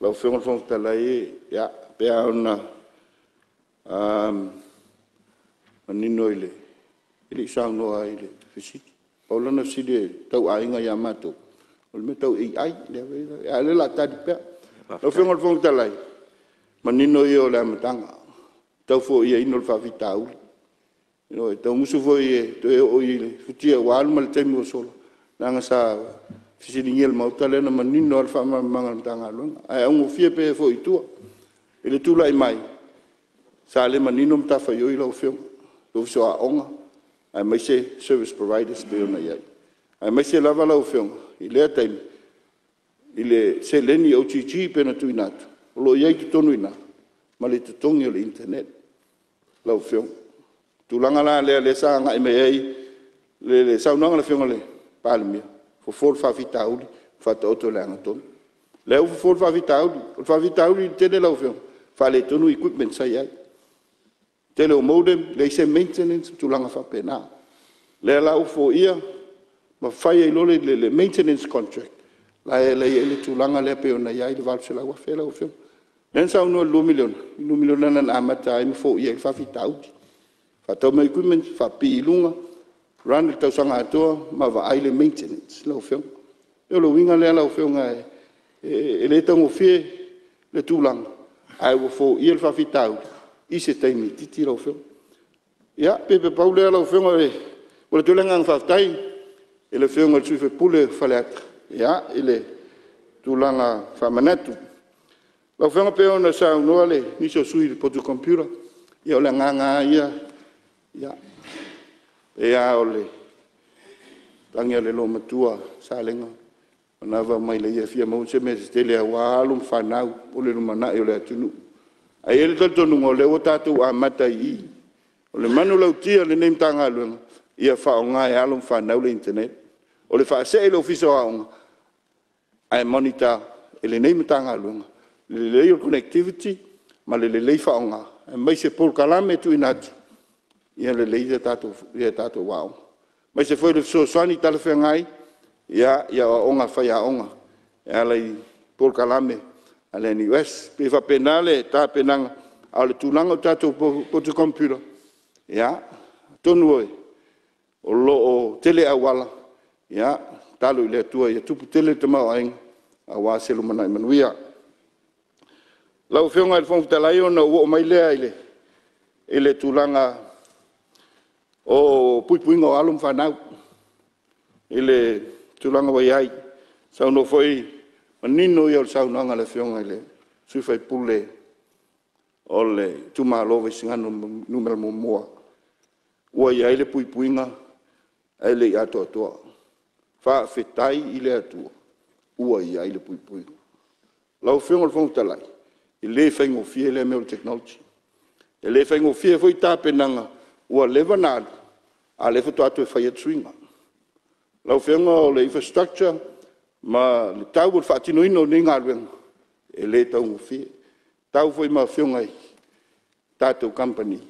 lau whionga le whangutala ia, pēa ona, manino ile, ili saunoa ile, fisiki. Paulana sile tau ainga ia matou. O le me tau AI, le la tadi pēa. Lau whionga le whangutala manino i o le amatanga. Tau fo ia ino le whawhita auli. E tau musu fo i to e o i le futia wa alma le taimi o solo. Nanga sa fisiringi el mauta le na manino al whamamanga le tanga alunga. Ai aungo fia pe fo i tua. E le tula i mai. Sa le manino mtafa i oi lau whionga. Lau fiso a onga. Ai mai se service providers pe ona iai. Ai mai se lava lau whionga. I lea taimi. I le se leni OTG pe na tui natu. Lo iai tu tonu ina. Ma le tutongi o le internet. Lau whionga. Tūlanga la le sa ngai me ai le saunanga le whionga le palemia. Fo for whawhita uli, whata oto le angatonu. Leo fo for whawhita uli. O whawhita uli tele lau whionga. Whale tonu equipment sai ai. Tele o modem, le se maintenance, tūlanga whapena. Le lau fo ia, ma whai ai lole le maintenance contract. La e le tūlanga le pe ona iai le valse lau a whela o whionga. Nen sa unua 2 miliona. 2 miliona nan amata ai me fo ia le whawhita uli. Fatau mai equipment, whapi ilunga, run le tausanga atoa, ma wa aile maintenance, lau whionga. Eo lo winga lea lau whionga e le tango fie le tūlanga. Ai wa fo ia le whawhitau, i se taimi titi lau whionga. Ia, pepe pau lea lau whionga e, o le tulenga ang whawtai, e le whionga le suife pule whaleaka. Ia, e le tūlanga whamanatu. Lau whionga pe ona sa unua le, niso sui le potu computer, ia o le nganga ia, ia, ea ole, tangia le lo matua, salenga, manava mai le ia fia mau se me se tele a waalum whanau, o le lumana e o le atunu. A ele tonu ngō le o tātou a mata i, o le manu lau tia le neim tanga luenga, ia whao ngā e alum whanau le internet, o le wha se ele ofiso aonga, ai monitor e le neim tanga luenga, le leo connectivity, ma le lei whao ngā, e mai se pol kalame tu inatu, ia le leida tātou wao. Mai se foi le soani tala whengai, ia onga whai a onga. Ia lei Paul Kalame, a le ni US, pe whapenale, tā penanga, a le tūlanga o tātou potu computer. Ia, tonu oi, o lo o tele awala, ia, talo i le atua, ia tupu tele te mau ainga, a wā selu manai manuia. Lau whionga i whangtalai ona o mai lea i le tūlanga o puipuinga o alum whanau. I le tūlanga wai ai. Sauno foi manino i o saunanga le whionga i le suifai pule o le tūmālowe singano numera momoa. Ua i ai le puipuinga ai le ato atoa. Wha whetai i le atua. Ua i ai le puipuinga. Lau whionga le whangtalai. I le whaingo fie le meo technology. E le whaingo fie foi tāpenanga ua lewa nālu, a lewa to atu e whai atuinga. Lau whianga o le infrastructure, ma le tau o whaatino ino ni ngā ruenga, e le tau ngwhi. Tau foi ma whiongai, tātou company,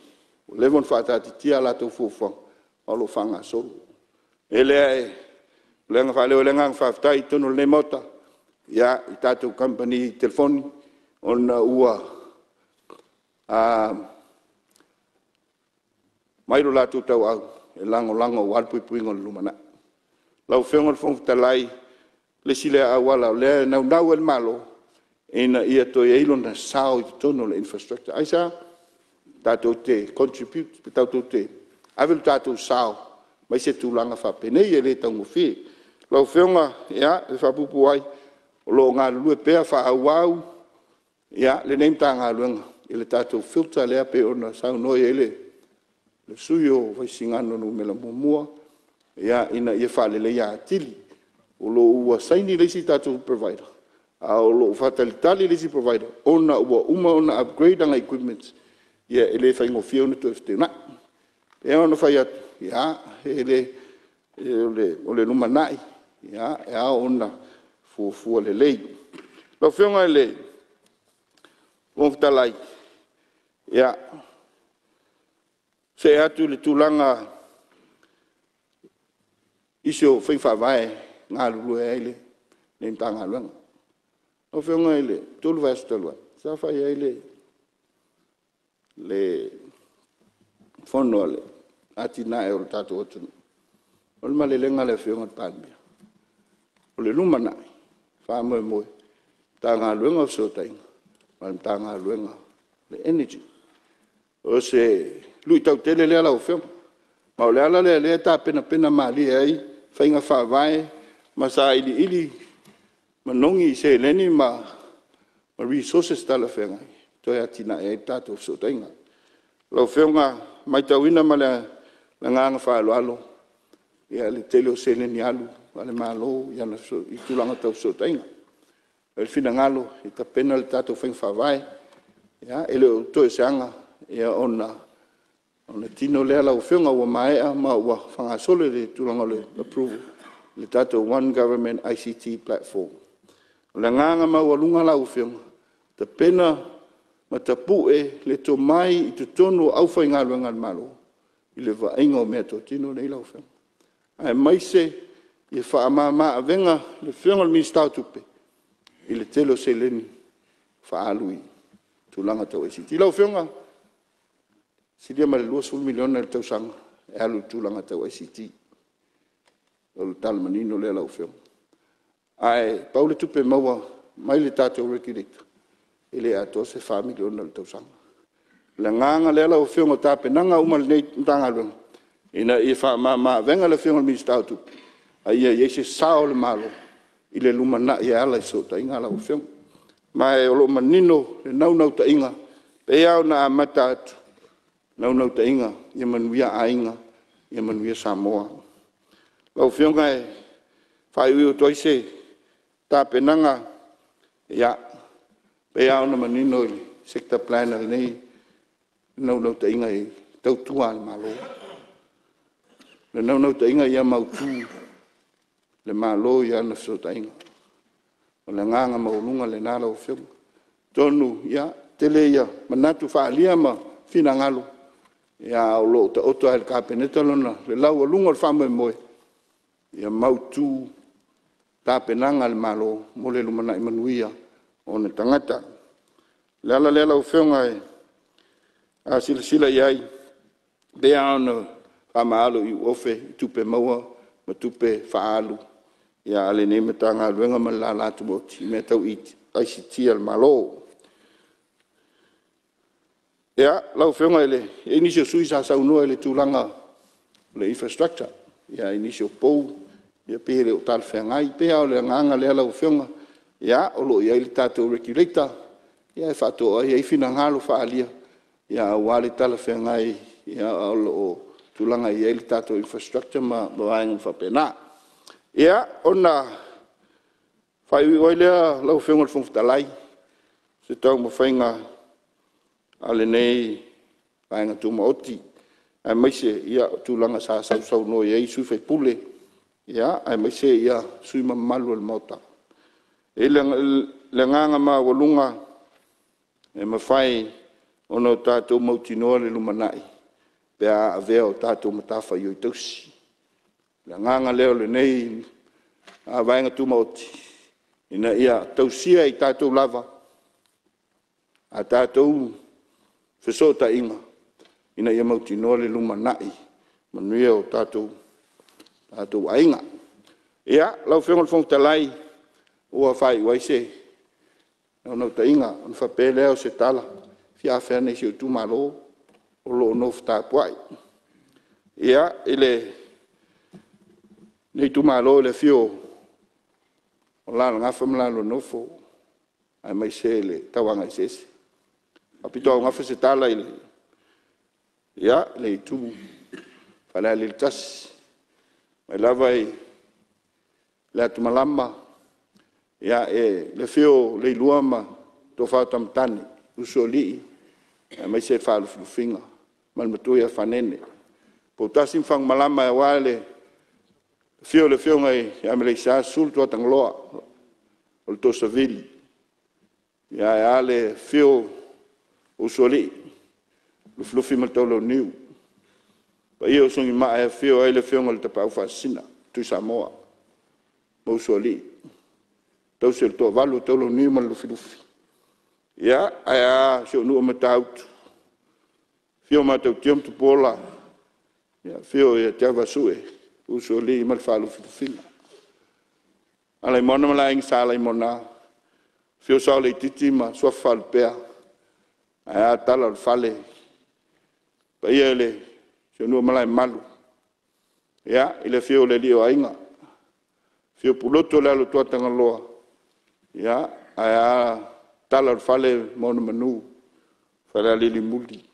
o levon whaatati tia la tau fuwhang, o lo whanga solo. E lea e, lenga whaleo lenga whaatai tono le mota, ia i tātou company telefoni, o na ua, mairo la tau au, e lango o alpui puingo lumana. Lau whionga whong talai, le sile awala, le nau el malo, ina ia to e ilo na sao i tono le infrastructure. Aisa, tātou te contribute, tātou te, avel tātou sao, mai se tūlanga whapenei e le tangu whi. Lau whionga, ia, e whapupu ai, o lo ngā lue pēr wha au, ia, le neim tā ngā luenga, i le tātou filter lea pe ona sao noi ele, le sui o waisingano no mela mumua, ia, ina ia wha le ia atili, o lo ua saini leisi tātou provider, a o lo whatalitali leisi provider, ona ua ona upgrade anga equipment, ia ele whaingo whiona tu efte na. E ona whai atu, ia, o le numanai, ia, e a ona fuafua le lei. Lau whionga le, wongtalai, ia, se atu le tūlanga isio whainwhawai ngā lulu e eile, ne mta ngā luanga. O whionga eile, tūlu vai astalua, sa whai eile, le whono le, ati nā e o tātou otunu. O le male lenga le whionga tānbia. O le luma nai, wha moe moe, tā ngā luanga o sotainga, ma tā ngā luanga le energy. O se lui tau tele lea lau whionga, ma o le ala lea tā pena mali e ai, whainga whawai, ma sa ili, ma nongi se leni ma resources tala whengai, toi atina e tātou sotainga. Lau whionga, mai tauina ma le nganga whaaloalo, ia le tele o se leni alu, ale malo, iana i tulanga tau sotainga. El fina ngalo, i ta pena le tātou whainga whawai, ia, ele o toi seanga, ia ona tino lea lau whionga ua maea, ma ua whangasole le tulanga le approval, le tātou One Government ICT platform. Le nganga mau alunga lau whionga, ta pena ma ta pue le to mai i te tono au whai ngā luenga malo, i le vainga o mea to tino nei lau whionga. Ai mai se, i wha ama avenga le whionga le ministau tupe, i le telo se leni, wha alui, tulanga tau ICT. Lau whionga, sidia ma le 2 miliona le tausanga, e alu tulanga tau ICT. O le tala manino le lau whionga. Ai, paule tupe maua, mai le tātou regulator, i le ato se 5 miliona le tausanga. Le nganga le lau whionga tāpenanga uma le nei mtanga luenga. Ina i wha ma venga le whionga le ministau tupe. Ai ia se sao le malo, i le lumana i ala i sota inga lau whionga. Mai o lo manino, le nau ta inga, pe au na amata atu. Nau ta inga, ia manuia a inga, ia manuia Samoa. Lau whionga e, whai ui o toise, tā penanga, ia, pe au na manino i sector planner nei, nau ta inga i tautua le malo. Le nau ta inga ia mautu, le malo ia na so ta inga. O le nganga maulunga le nā lau whionga. Tonu, ia, tele ia, manatu whaalia ma fina ngalo. Ia o lo ta oto ai ka peneta lona le lau alunga le whamoe moe. Ia mautu tā penanga le malo mo le lumana i manuia o ne tangata. Le ala le lau whionga e a sila iai. Bea ona whamaalo i ofe i tupe maua ma tupe whaalu. Ia ale ne me tanga luenga ma la latu moti me tau i ICT al malo. Ia, lau whionga ele, e inisio sui sa saunua ele tūlanga le infrastructure. Ia, inisio pou, ia pere o tal whengai, pea o le nganga le lau whionga. Ia, o lo ia ili tātou regulator. Ia, e whātoa, ia i whina ngalo whaalia. Ia, wale tala whengai, ia, o lo tūlanga ia ili tātou infrastructure ma wainga whapena. Ia, ona, whai ui lea lau whionga le whungfutalai. Se tau ma whainga ale nei vainga tuma oti ai mai se ia tūlanga sa sau no ia isu fai pule Ia, ai mai se ia sui mamalu le mota. E le nganga ma walunga e mawhai ono tātou mautinoa le lumanai. Pea avea o tātou matafa i o tausi. Le nganga leo le nei a vaenga tu mauti. Ina ia tausia i tātou lava. A tātou fesota inga. Ina ia mautinoa le lumanai. Manuia o tātou ainga. Ia, lau whengon whong talai. Ua whai waise. Nau ta inga. On whapele o se tala. Fia whene si o tu malo. O lo no fta puai. Ia, ele nei tu malo le fio. O la ngafa mlalo nofo. Ai mai se le tawanga sese. Apito ngafa se tala ile. Ia, le tu. Fala le tas. Mai lavai le atu malama. Ia le fio le luama. To fa tamtani. Usoli. Ai mai se fa finga. Mal matuia fanene. Po tasim fang malama e wale. Fio le fio ngai ya me sa sul to tangloa. O to savili. Ya ale fio usoli. Lu flufi mal tolo niu. Pa io songi ma e fio ele fio ngal te pa fasina. Tu Samoa. Mo usoli. Tau se to valu tolo niu mal lu flufi. Ya aya so nu mataut. Fio matau tiam tu pola. Ya fio ya tava sue. Usoli mal falu fina. Alai mona malaing sala mona. Fio sala titi ma so fal pea. Aya tala fale. Pa ele so nu malai malu. Ya ile fio le dio ainga. Fio puloto la lo tua tangaloa. Ya aya tala fale mona manu. Fala lili muli.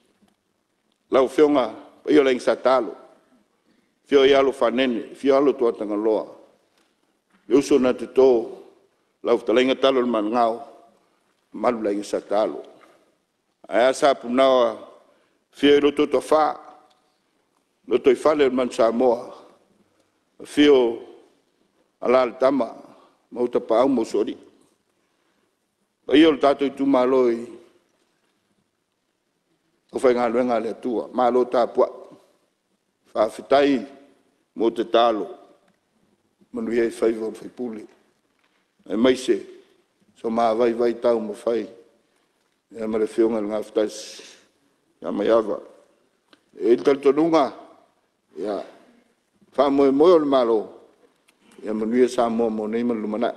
Lau fionga, iyo lang sa talo. Fio yalo fanene, fio alo tua tangaloa. Yuso na tito, lau talenga talo man ngau, malu lang sa talo. Aya sa punawa, fio ilo to fa, lo to fale man Samoa. Fio alal tama, mau tapa au mo sori. Iyo tato tu maloi. O fai ngā luenga le tua, malo tā pua. Whawhitai mo te talo. Manu iei whaiva o whaipule. E maise, so mā vai tau mo whai. E mare whionga ngā whtais. Ia mai awa. E taltonunga. Ia. Whamoe moe o le malo. Ia manu iei sa mo nei man lumana.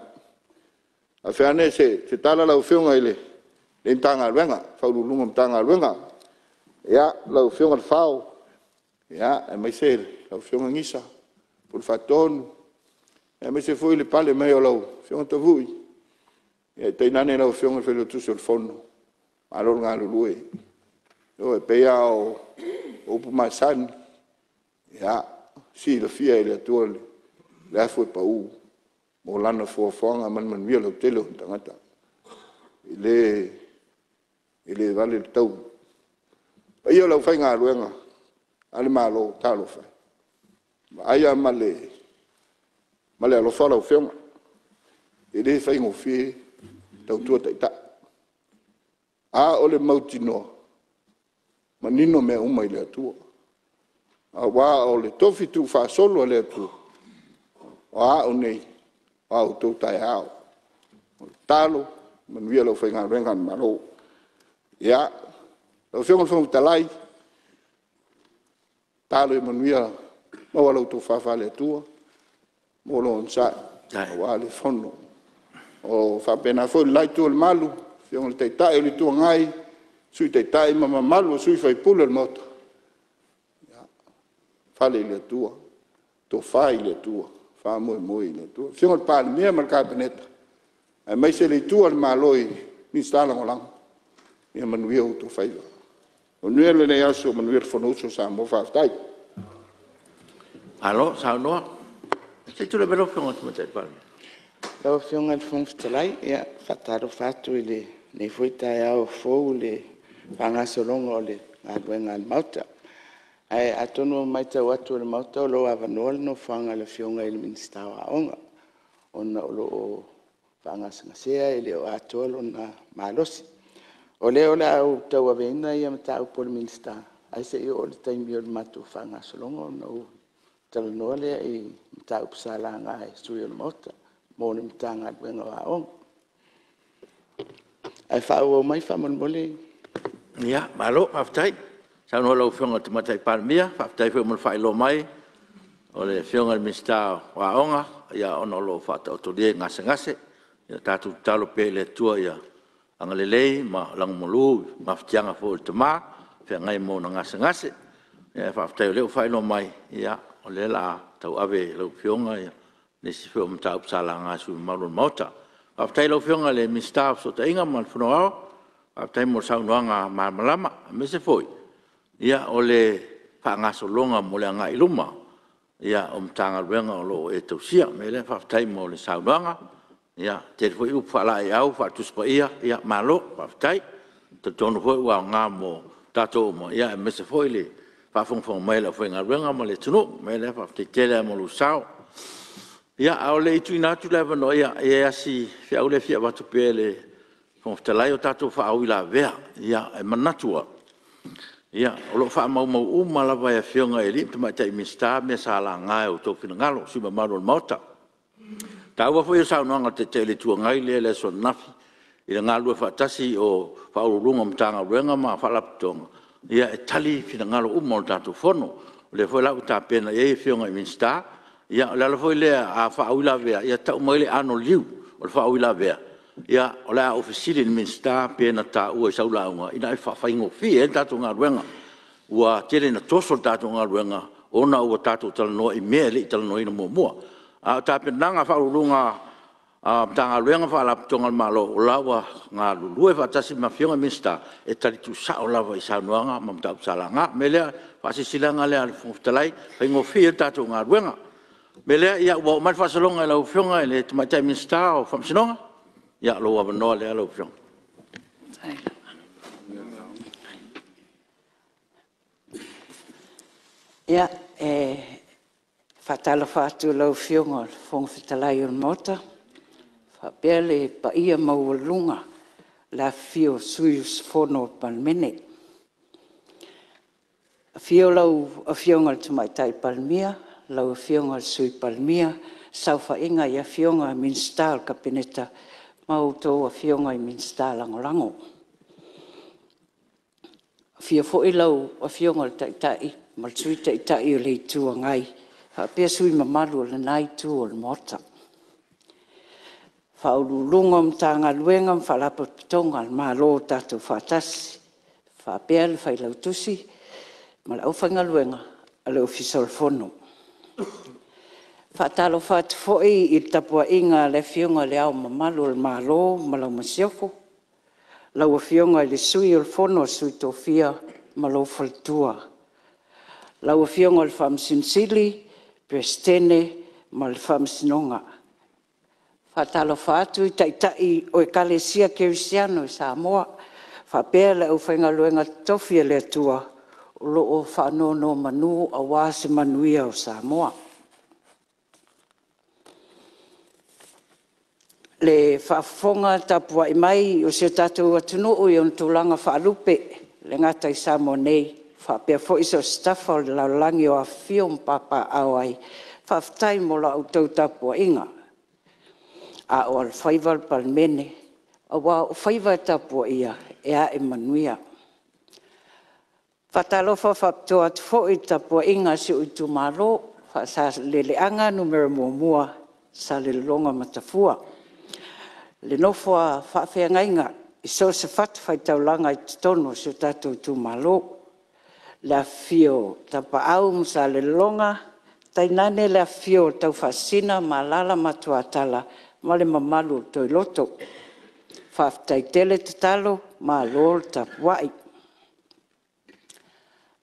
A whiane se tala lau whionga ile. Le tanga luenga. Whaurulunga mtanga luenga. Ya, lau fionga fao. Ya, e mai se, lau fionga ngisa. Por fatonu. E mai se foi le pale mai o lau fionga tavui. E te nane lau fionga felo tusi o fono. Malor ngā lulue. O e pea o upu masan. Ya, si la fia e le atua le afu e pa u. Mo lana fuafuanga man via lau telo tangata. Ile vale le tau. Ia lau whai ngā ruenga, ale malo talo whai. Aia male alofa lau whionga. E le whai ngowhi tau tua taita. A ole mauti noa, manino mea umai le atua. A wā ole tofi tu wha solo le atua. A o nei, a o tau tai hao. Talo, manuia lau whai ngā ruenga malo. Ia, lau whionga whonga talai, talo e manuia, maua lau tō whawhale atua, mo lo onsai, maua le whono. O whapena fo lai tō le malu, whionga le teitai o le tua ngai, sui teitai mama malu, sui whaipula le mota. Whale le atua, tō whai le atua, whamoe le atua. Whionga le pāle mea ma le kāpeneta, ai mai se le tua le maloi, ni stala ngolang, ia manuia o tō whaiva. O nui le nei aso, manuia le whanauso sa mo whaftai. Alo, sa noa. Se tu le belo whionga tu matai pāle. Lau whionga le whangwhitalai, ia, whataro whatu i le nei fuitai au fōu le whangasolonga o le ngā luenga le mauta. Ai atonu mai tau atu le mauta o lo avanol no fanga le fionga i le minista wa onga. Ona o lo whaangasangasea i le o atolo na malosi. O leo la au tau avena ia mata upo le minista. Ai se o le taimi o le matu whaangasolonga o na u talanoa lea i mata upsala nga e sui o le mauta. Mo le mata ngā duenga wa onga. Ai whao o mai whamonmole. Ia, malo, maftai. Sa no lau fionga te matai Palmia, maftai fio mo le whailo mai. O le fionga le minista wa onga, ia ono lo whata o torie ngase. Ia tātou talo pe le tua ia angalelei, ma langmolu, maftianga fo le tama, fia ngai mo na ngase. Ia maftai o leo whailo mai, ia o le la tau ave lau fionga ia. Nesi fio mta upsala ngasu malun mauta. Maftai lau fionga le minista so ta inga mal funoao, maftai mo saunuanga malama, me se foi. Ia o le whaangasolonga mo le anga iluma. Ia o mtanga luenga o lo e tausia, me le whaftai mo le saunuanga. Ia te foi upala e au, whatuspa ia malo, whaftai. Te tonu foi ua ngā mo tato mo, ia me se foi le whafongfong mai la whainga luenga mo le tunu, me le whaftai tele mo lu sao. Ia au le itu inatu le vano, ia e asi fia ule fia watu pe le whaftalai o tato whaau ila vea, ia e manatua. Ia, o lo wha mau lava e fionga e li, tuma tai minsta, me sa la ngai o tō whina ngalo, sima maru al mauta. Ta ua fo i sao noanga te tele tua ngai le so nafi, i le ngalu e whaatasi o whaururunga mtanga ruenga ma whalapitonga. Ia, e tali whina ngalo o tātou whono, le fo lau ta pena e fionga i minsta, ia, le ala fo i lea a whaauila vea, ia tau mai le ano liu, o le whaauila vea. Ia, o lea ofisili ni minsta pena ta ua i saulaunga, ina i whaingo fi e tātou ngā ruenga. Ua tere na toso tātou ngā ruenga, ona ua tātou talanoa i mea le i talanoa ina mua. Tā penanga whaurunga tā ngā ruenga whaalapitonga malo, o lawa ngā lulue whaatasi mawhionga minsta, e taritu sao lawa i saunuanga, mamta upsalanga, me lea whaasisilanga lea le whungfutalai, whaingo fi e tātou ngā ruenga. Me lea ia ua o mai whaasalonga e lau whionga e le tamaitai minsta o whamsinonga, ia lo wa no le alo fiong. Ia fatalo fatu lo fiong fong fitalai on mota. Fa pele pa ia maulunga la fio suius fono palmene. Fio lo a fiong al tumaitai palmia, lo fiong al sui palmia, saufa inga ia fiong al minstal kapineta. Mau tō a fionga i minsta langolango. Fia fo i lau a fionga le taitai, mal sui taitai o le tua ngai. Fa pia sui mamalu o le nai tu o le mota. Fa ululunga mtanga luenga mfalapa pitonga al malo tatu fatasi. Fa pia le fai lau tusi, mal au fanga luenga ale ofisal fono. Fatalo fat foi i tapua inga le fionga le au mamalu le malo malau masiofo. Lau fionga le sui o fono sui tofia malau faltua. Lau fionga le famsinsili, prestene mal famsinonga. Fatalo fatu i taitai o e kalesia kerisiano i Samoa. Fapea le au whainga luenga tofia le tua o loo whanono manu a wase manuia o Samoa. Le whaafonga tapua i mai o se tātou atunuu i on tūlanga whaalupe le ngata i Samoa nei. Whaapea fo iso staffa o le laulangi o a fio mpapa au ai. Whaaftai mo la au tau tapua inga. A o al whaival palmene. A wā o whaiva tapua ia e a e manuia. Whatalofa whaptoa atu fo i tapua inga si ui tu malo. Whaasa leleanga numero mua sa le longa matafua. Le nofoa whaafeangainga i so se whatu whaitaulanga i tono si o tātou tu malo. La fio tapa au msa le longa, tainane la fio tau whasina ma lala matuatala ma le mamalu toi loto. Whaaftai tele te talo ma lol tapuai.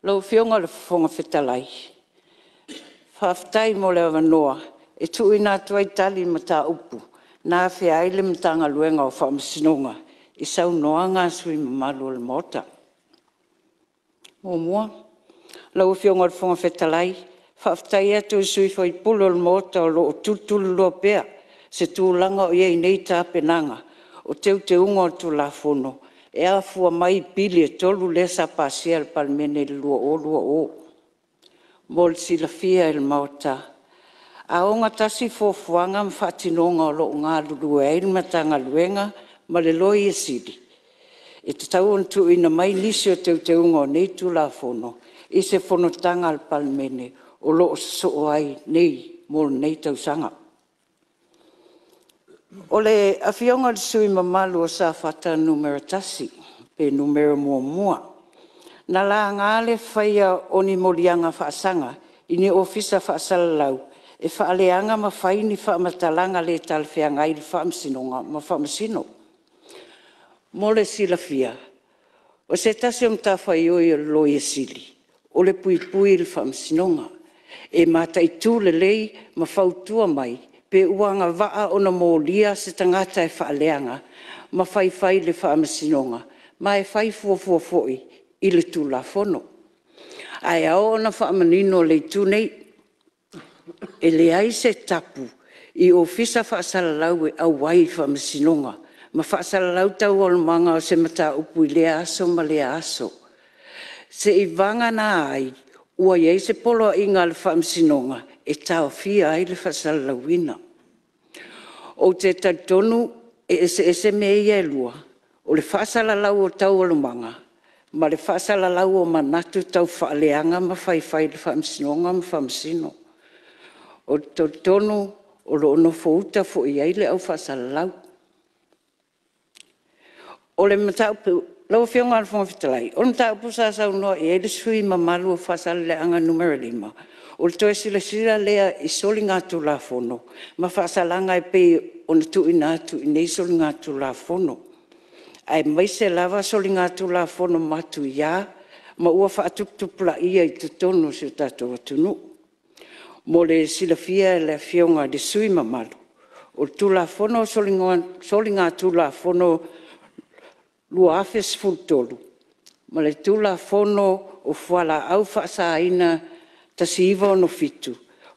Lau fionga le whonga whetalai. Whaaftai mo le awanoa e tuina tuai tali ma tā upu. Nā whea aile mtanga luenga o whaamasinonga, i sau noanga sui mamalu le mota. O mua, Lau fionga le fonga fetalai, whaftai atu sui fai pulo le mota o lo tutulu lo pea, se tūlanga o iei nei tā penanga, o teu te unga o tu la fono, e a fua mai pili e tolu le sa pasia le palmene le lua o. Mol si la fia il mauta. A onga tasi fofuanga mwhatinonga o lo ngā lulu e ilmatanga luenga, ma le loi e sidi. E te tau on tu ina mai nisi o te unga o nei tu la fono, i se fonotanga al palmene o lo so ai nei mol nei tau sanga. O le awhionga le sui mamalu o sa whata numero tasi, pe numero mua. Na la ngāle whaia o ni molianga whaasanga, i ni ofisa whaasalalau, e whaaleanga ma whaini whaamatalanga le talwhianga i le whaamsinonga ma whaamasino. Mole sila fia, o se tasi o mta whaioi o loi e sili, o le pui le whaamsinonga, e matai tū le lei ma whautua mai, pe uanga waa o na mōlia se tangata e whaaleanga, ma whai le whaamasinonga, ma e whai fuafoi i le tū la fono. Ai ao na whaamanino le tū nei, e le ai se tapu i ofisa whaasalalau e au wai whaamasinonga, ma whaasalalau tau o manga o se mata upu i le aso ma le aso. Se i vanga na ai, ua iei se polo inga le whaamsinonga, e tau fia ai le whaasalalauina. O te tautonu e se mea e lua, o le whaasalalau o tau o manga, ma le whaasalalau o manatu tau whaaleanga ma whai le whaamsinonga ma whaamsino. O te tonu o lo ono fouta fo i ai le au whaasalalau. O le mataupu, lau whionga al whonga whitalai, o le mataupu sa sau noa i ele sui mamalu o whaasaleanga numero 5. O le toe sila lea i soli ngātu la fono, ma whaasalanga e pei o na tu ina atu i nei soli ngātu la fono. Ai mai se lava soli ngātu la fono matu ia, ma ua whaatuptupula ia i tutonu si o tātou atunu. Mo le sila fia le whionga de sui mamalu. O tu la fono soli ngātu la fono lua afes fultolu. Ma le tu la fono o fuala au whaasaina ta siva no fitu.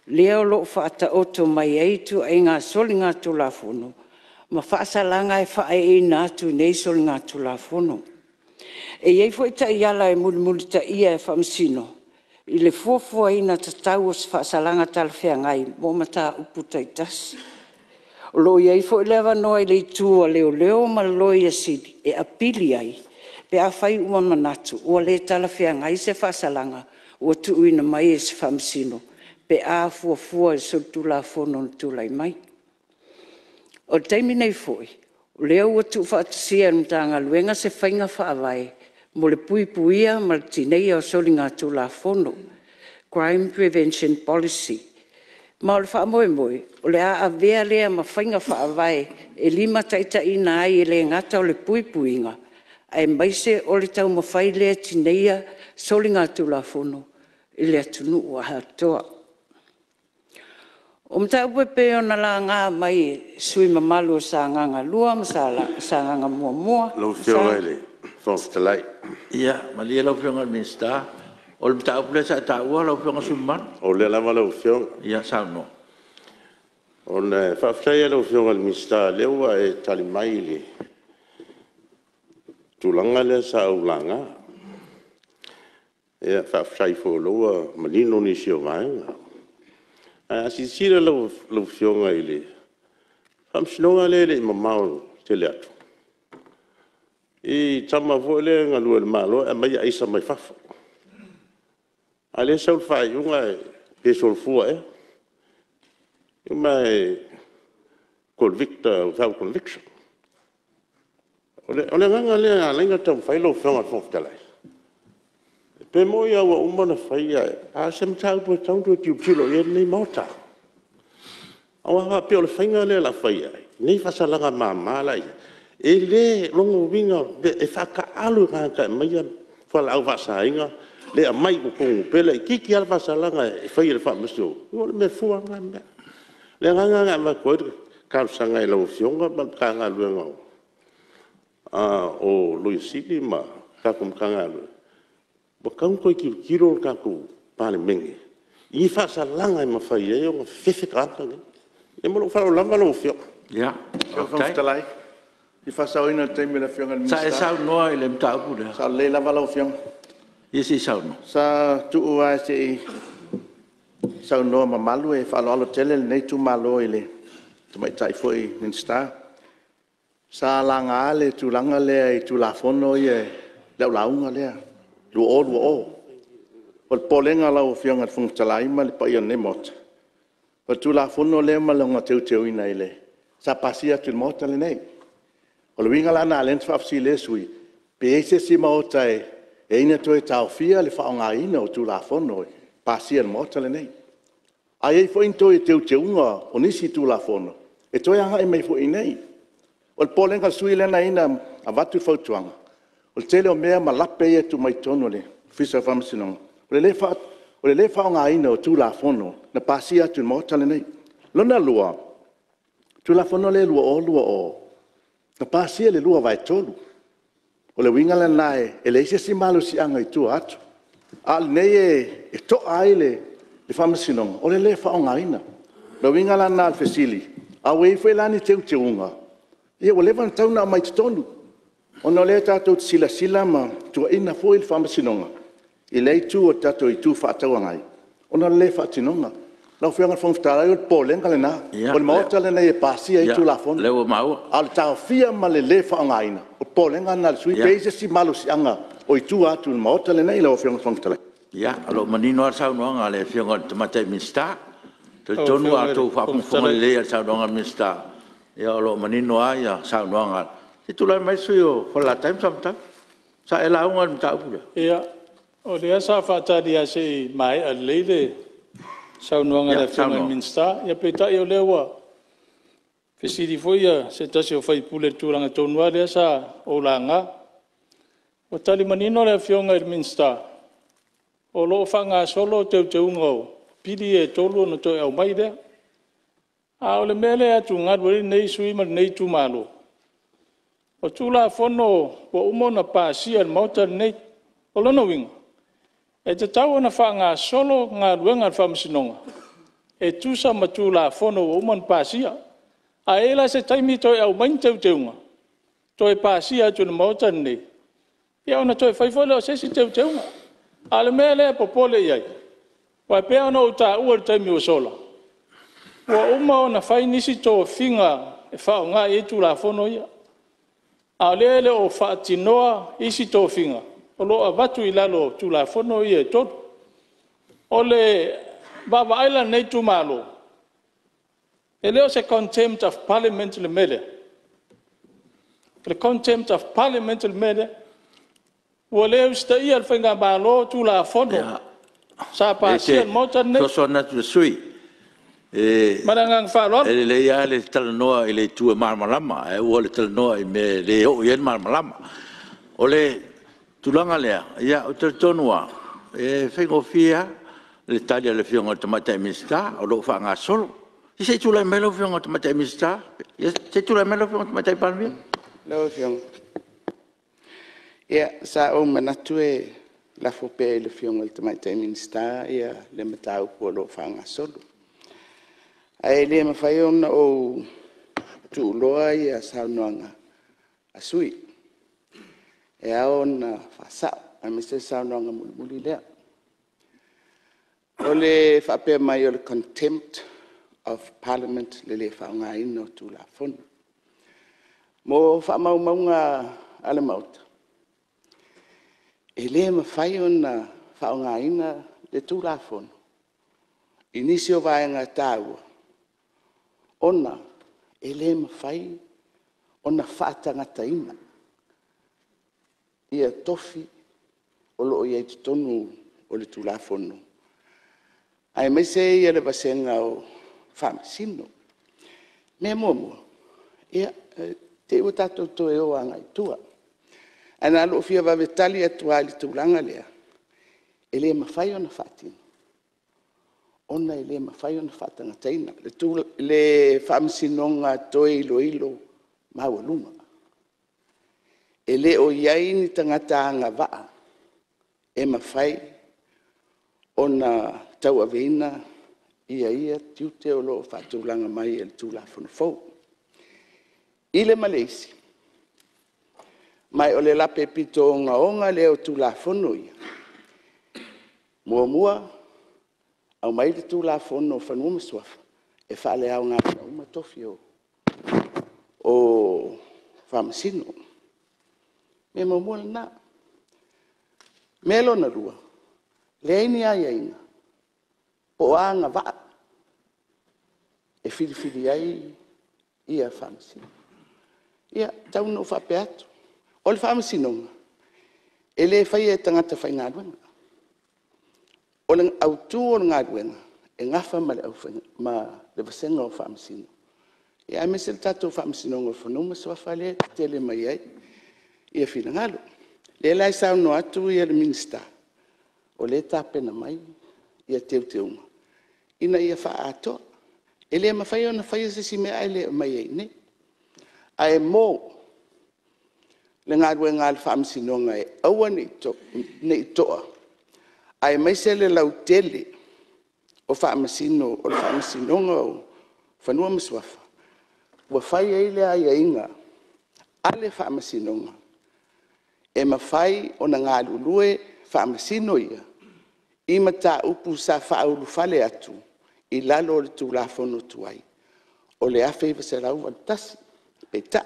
Leo lo whaata oto mai eitu e ngā soli ngātu la fono. Ma whaasalanga e whae e nātu nei soli ngātu la fono. E iei fo ita iala e muli ta ia e whamsino. I le fuafua ina ta tau o whaasalanga talwhea ngai mo mata uputa i tasi. O lo iei fo ilewa noa i le tua leo ma lo ia sidi e apili ai. Pe a whai ua manatu ua le talwhea ngai se whaasalanga ua tuuina mai e se whamsino. Pe a fuafua e sotu la fono tūlai mai. O teimi nei foi, o leo ua tu whaatasia mtanga luenga se whainga whaawai, mo le puipuia ma le tinei o soli ngā tū la fono, Crime Prevention Policy. Ma o le whaamoe, o le a avea lea ma whainga whaawai, e 5 taita ina ai e le ngata o le puipuinga, ai maise o le tau mawhai lea tineia soli ngā tū la fono, e le atunu ua hatoa. O mta upe peo na la ngā mai sui mamalu sa nganga lua, sa nganga mua. Lau whionga ele, whawhitalai. Ia, malia lau whionga minsta. O le mta upe sa ta ua lau whionga sui mamalu. O le lama lau whionga. Ia, sao no. O ne whawhitai lau whionga minsta, lewa e tali mai le. Tūlanga le sa aulanga. Ia, whawhitai fo loa, manino ni sio vaenga. Asisira lau whionga i le. Whamsinonga le mamau te le atu. I tama vo le ngalua le malo e mai aisa mai whawha. A le saul whai unga e pesol fua e. Uma e without conviction. O le nganga le a lenga tau whai lau whionga whawhitalai. Pe mo ia wa umana whaia e, a sem tau po tau tu tiupilo e nei mauta. Awa wa pe o le whainga le la whaia e, nei whasalanga mamala e, e le longo winga e whaka alu ka maia whala au whasainga, le a mai kukungu pele, kiki ala whasalanga e whaia le whamasu. Ngo le me fua nga mea. Le nganga nga ma koe kausanga e lau whionga, ma kanga luenga o Louis Sidi ma kakum kanga luenga. Bakang koe kiro ka ku pale mengi. I fa sa langa ma fa ye o fefe kanta ni. E mo fa langa lo fio. Ya. Sa faftalai. I fa sa ina te mena fianga ni. Sa e sa no ile mta pu de. Sa le lava lo fianga. Isi sa no. Sa tu wa se sa no ma malu e fa lo tele nei tu malo ile. Tu mai tai foi nin sta. Sa langa ale tu langa le tu la fono ye. Le launga le. Lu o. Pol polenga la o fianga fung talai ma le pa ia ne mot. Pa tu la fono le ma longa teu ina ile. Sa pasia tu mot le nei. O le winga la na len fa si le sui. Pe se si ma o tai e ina to e tau fia le fa nga ina o tu la fono. Pasia mot le nei. Ai fo into e teu unga o nisi tu la fono. E to anga e mai fo inei. O le polenga sui le na ina a vatu fautuanga. O le tele o mea ma lape e tu mai tono le. Fisa famsinong. O le fa nga ina o tu la fono na pasia tu mota le nei. Lona lua. Tu la fono le lua o. Na pasia le lua vai tolu. O le winga le nae e le si malu si anga i tu atu. Al nei e to aile le famsinong. O le fa nga ina. Le winga la na fesili. A wei foi lani teu unga. Ia o levan tau na mai tonu. Ona le tatou sila ma tu ina foi il famsinonga. I lei tu o tato i tu whaatau angai. Ona le whaatinonga. Lau whianga whangwhtara i o polenga le nā. O le maota le nei e pāsia i tu la fona. Lewa maua. Al tau fia ma le whaangaina. O polenga na le sui peise si malu si anga. O i tu atu le maota le nei lau whianga whangwhtara. Ya, alo manino ar sau noanga le whianga tamate minsta. Te tonu atu whapunga le ar sau noanga minsta. Ya, alo manino a ya sau noanga. Te tulai mai sui o whala taim samta. Sa e launga mta upura. Ia. O le asa whaatari a se mai a leile saunuanga le whianga minsta. Ia peta i o lewa. Fesiri foia se tasi o whaipule tūranga tonua le asa o langa. O tali manino le whianga i minsta. O loo whanga solo teu ngau. Pili e tolu na toi au mai rea. A o le mele atu ngadwari nei sui ma nei tu malo. O tūla fono o umona pāsia mauta nei. O lona winga. E te tau ana whanga solo ngā ruenga whamasinonga. E tusa matu la fono o uman pāsia. A ela se taimi toi au main teunga. Toi pāsia atu na mauta nei. Ia ona toi whaifole o sesi teunga. A le mea lea popole iai. Wai pea ona o tā ua le taimi o sola. Ua uma ona whai nisi tō whinga e whao ngā e tu la fono ia. A lele o whaatinoa isi tō whinga. O loa watu I lalo tu la fono I e tot. O le Baba Island nei tu malo. E leo se contempt of parliament le mele. Le contempt of parliament le mele. O leo sta I al whenga malo tu la fono. Sa pa sian mota nei. Toso natu sui. Marangang whaloa. E le ia le talanoa I le tua marmalama. E ua le talanoa I me le o ien marmalama. O le tulanga lea, ia o te tonua, e whengofia, le talia le whionga tamata minsta, o lo whanga solo. I se tulai melo whionga tamata minsta, se tulai melo whionga tamata palmia? Leo whionga. Ia, sa o manatu e la fope le whionga tamata minsta, ia le matau po lo whanga solo. Ai le mawhai ona o tu loa ia saunoanga a sui. E ao na whasau, a me se saunoanga muli lea. O le whapea mai o le contempt of parliament le whaunga ino tu la fono. Mo whamaumaunga ale mauta. E le mawhai o na whaunga ina le tu la fono. Inisi o vaenga tāua. Ona, e le mawhai o na whaatangata ina. Ia tofi o loo ia te tonu o le tulafono. Ai mai se ia le basenga o whamasino. Mea mua. Ia te ua tatou to e o anga I tua. Ana loo fia wavetali atua li tūlanga lea. E le mawhai o na whaatino. Ona e le mawhai o na whaatangataina. Le whamasinonga toi ilo maua lunga. E le o iai ni tangata anga waa. e mawhai o na tauawina ia tiute o loo whaatulanga mai e le tūla whanafou. I le Malaysia, mai o le lape pito onga le o tūla whanu ia. Mua, au mai le tūla whanu o whanua masuafa, e whaale au ngā whanau tofi o whamasino. Me mua le nā. Me lo na rua, le aini ai aina, po anga waa, e whiri ai ia whamasino. Ia, tau no whape atu. O le whamasinonga, e le whai e tangata whai ngā ruenga. O le autu o ngā ruenga, e ngafa ma le vasenga o whamasino. Ia, me se le tatou whamasinonga whanuma sa whale, tele mai ai, ia whina ngalo. Le lai sao no atu ia le minista, o le tāpena mai, ia teuteunga. Ina ia wha atoa, e le mawhai o na whai se si mea ai le mai ei ne. Ai mō, le ngā rua ngā le whaamsinonga e aua nei toa. Ai mai se le lau tele o whaamasino, o le whaamsinonga o whanua masuafa. Ua whai ei le ai inga, a le whaamasinonga. E mawhai o na ngā lulue whaamasino ia. I mata upu sa whaulu whale atu, i lalo le tūlafono tuai. O le awhi se rau tasi. Peta,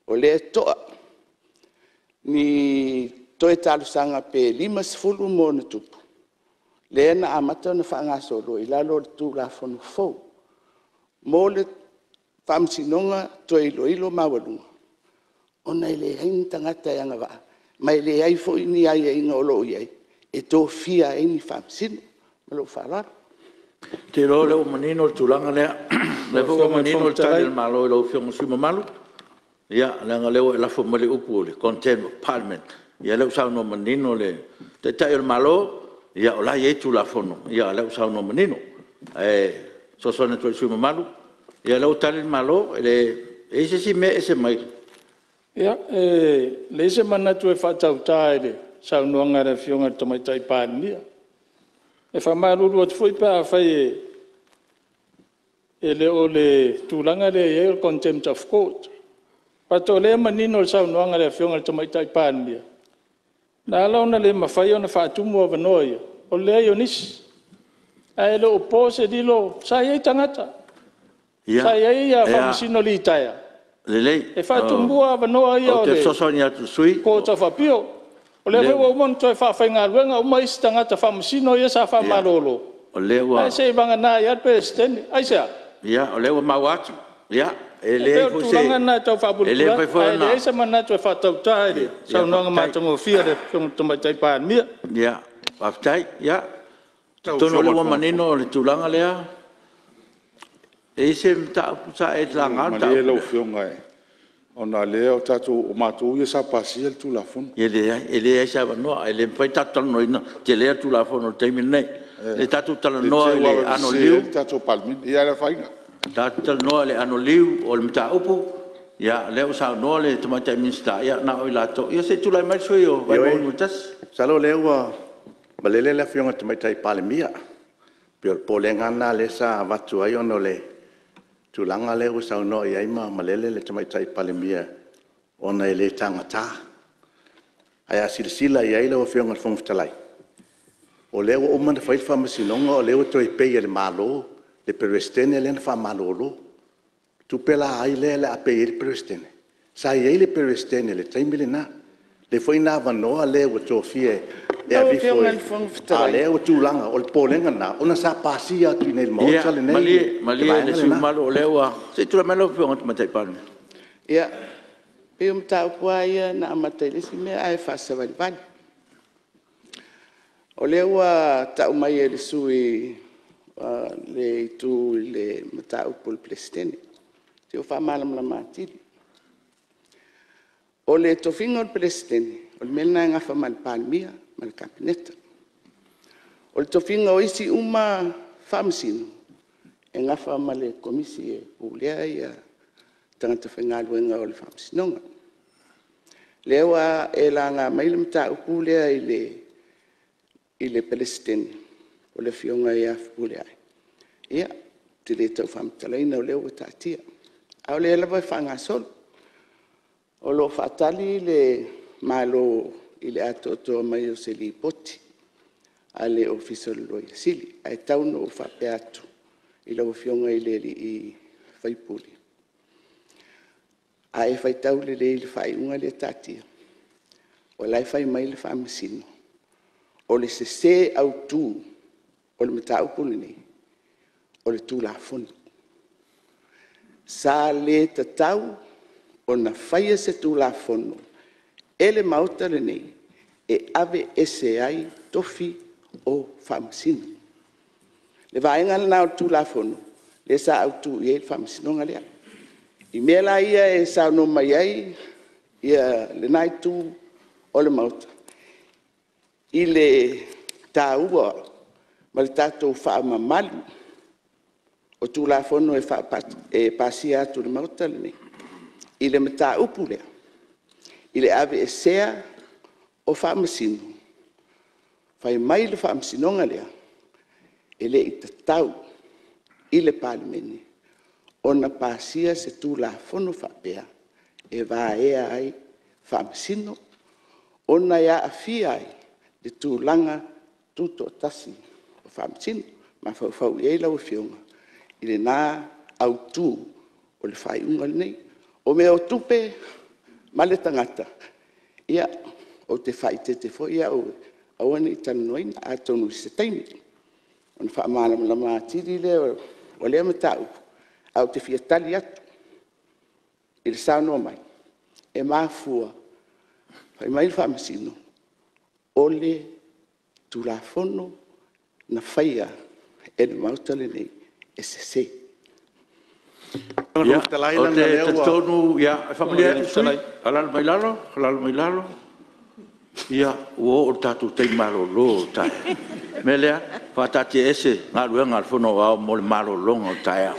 o le toa, ni toe talusanga pe 5 mo na tupu. Le na amata na whaangasolo, i lalo le tūlafonu fau. Mo le whamsinonga toe ilo mawalunga. O nei le hain tangata yanga waa, mai le ai fo ini ai e inga olo iai, e tō fia e ni whamsino, malo whalaro. Te ro le o manino le tulanga lea, le fo o manino le tani le malo e lo fionga suma malu. Ia, le nga leo e lafo mali upu le content of parliament. Ia leo sao no manino le, te tai le malo, ia o lai e tulafono. Ia leo sao no manino. So sone tu suma malu. Ia leo tani le malo, e se si me e se mai. Ia, le se mana tu e whatau tae le, sao nuanga re fionga tomai tai pānia. E whamaruru atu fui pā whai e le o le tūlanga le e o contempt of court. Pato le manino le sau noanga le fionga le tamaitai pānia. Nā launa le mawhai o na whātumu o wanoia. O le ai o nisi. A e le o pōse dilo, sa iei tangata. Sa iei a whamasino li taia. Lelei. E whātumu o wanoia ia o le. O te sosoni atu sui. Ko ta whapio. O le wewa umon toi whawhai ngā ruenga, uma isi tangata whamasino ia sa whamarolo. O le wa. Ai se vanga nā iat pēsteni. Ai sea. Ia, o le wa mawatu. Ia. Ele foi se na tau fa bulu. Ele foi na. Ele se mana tu fa tau tai. Sa no ma tau fia de fum tu mai tai pa mia. Ia. Aftai, ia. Tono le manino le tulanga lea. E se ta sa e langa ta. Ele lo fionga. Ona le o tatu o matu ia sa pasia tu la fun. Ele sa no, ele foi tatu no ina. Te le tu la fun o terminei. Le tatu tala no le ano liu. Tatu palmin. Ia la fainga. Tatal no le ano liu o le mta upu ya le usa no le tomata minsta ya na o lato ya se tu la mai soyo vai mo mutas salo le wa balele la fionga tomata palemia per polengana le sa vatu ai ono le tu langa le usa no ya ima malele le tomata palemia ona le tangata aya silsila ya ile o fionga fonftalai o le o man fa fa masinonga o le o toi pe le malo le perestene le fa malolo tu pela ai le ape il perestene sa ye le perestene le taimilena le foi na vano le o tofie e a vi foi le o tu langa o polenga na ona sa pasia tu nel mo sa le nei mali le su malo le wa se tu la malo fo ma tai pan ia pe ta kwai na matai le si me ai fa sa vai o le wa ta mai le sui le tu le mata upul plestene te o fa malam la mati o le to fingo plestene o melna nga fa mal palmia mal kabineta o to fingo isi uma famsino e nga fa mal komisi pulia ia tanga fa nga luenga o le famsino le wa e la nga mai mata upulia ile i le Palestine o le fionga ia fule ai. Ia, te le tau whamtalaina o leo o tātia. Au le lawa whangasol. O lo whatali le malo i le atotoa mai o se li poti. A le ofisol lo i sili. Ai tauno o whape atu. I lau fionga i le li i whaipuli. A e whaitau le le i le whaiunga le tātia. O lai whai mai le whamasino. O le se au tū. O le mata upuni nei. O le tū la funi. Sa le tatau. O na whaia se tū la fono. E le mauta le nei. E ave ese ai tofi o whamasino. Le vaenga na o tū la fono. Le sa au tū i e le whamasino ngalea. I mea la ia e sa no mai ai. Ia le nai tū o le mauta. I le tāua, ma le tātou whaamamalu, o tū la fono e pasia atu le mauta le nei. I le mata upu lea. I le ave e sea o whaamasino. Whai mai le whaamasinonga lea. E le i tatau i le palimene. O na pasia se tū la fono whapea. E wā ea ai whaamasino. O na ia a fia ai. Le tūlanga tūto tasi o whaamtino, ma whau i eilau e whionga. I le nā au tū o le whaiunga nei. O mea o tupe, ma le tangata. Ia, o te whaitete fo, ia o awane i tanoina, a tonu i se taimi. O na whaamana la mātiri le, o lea matau, au te fiatali atu. I le sānoa mai, e māfua, whai mai le whaamasino. Ole tulafono na whaia e le mautale nei e se se. O te tonu, ia, e whamalia e sui, halal mai lalo. Ia, o tātou tei malo lo tae. Melea, whatati ese, ngā ruenga al whono au mo le malo longa o tae.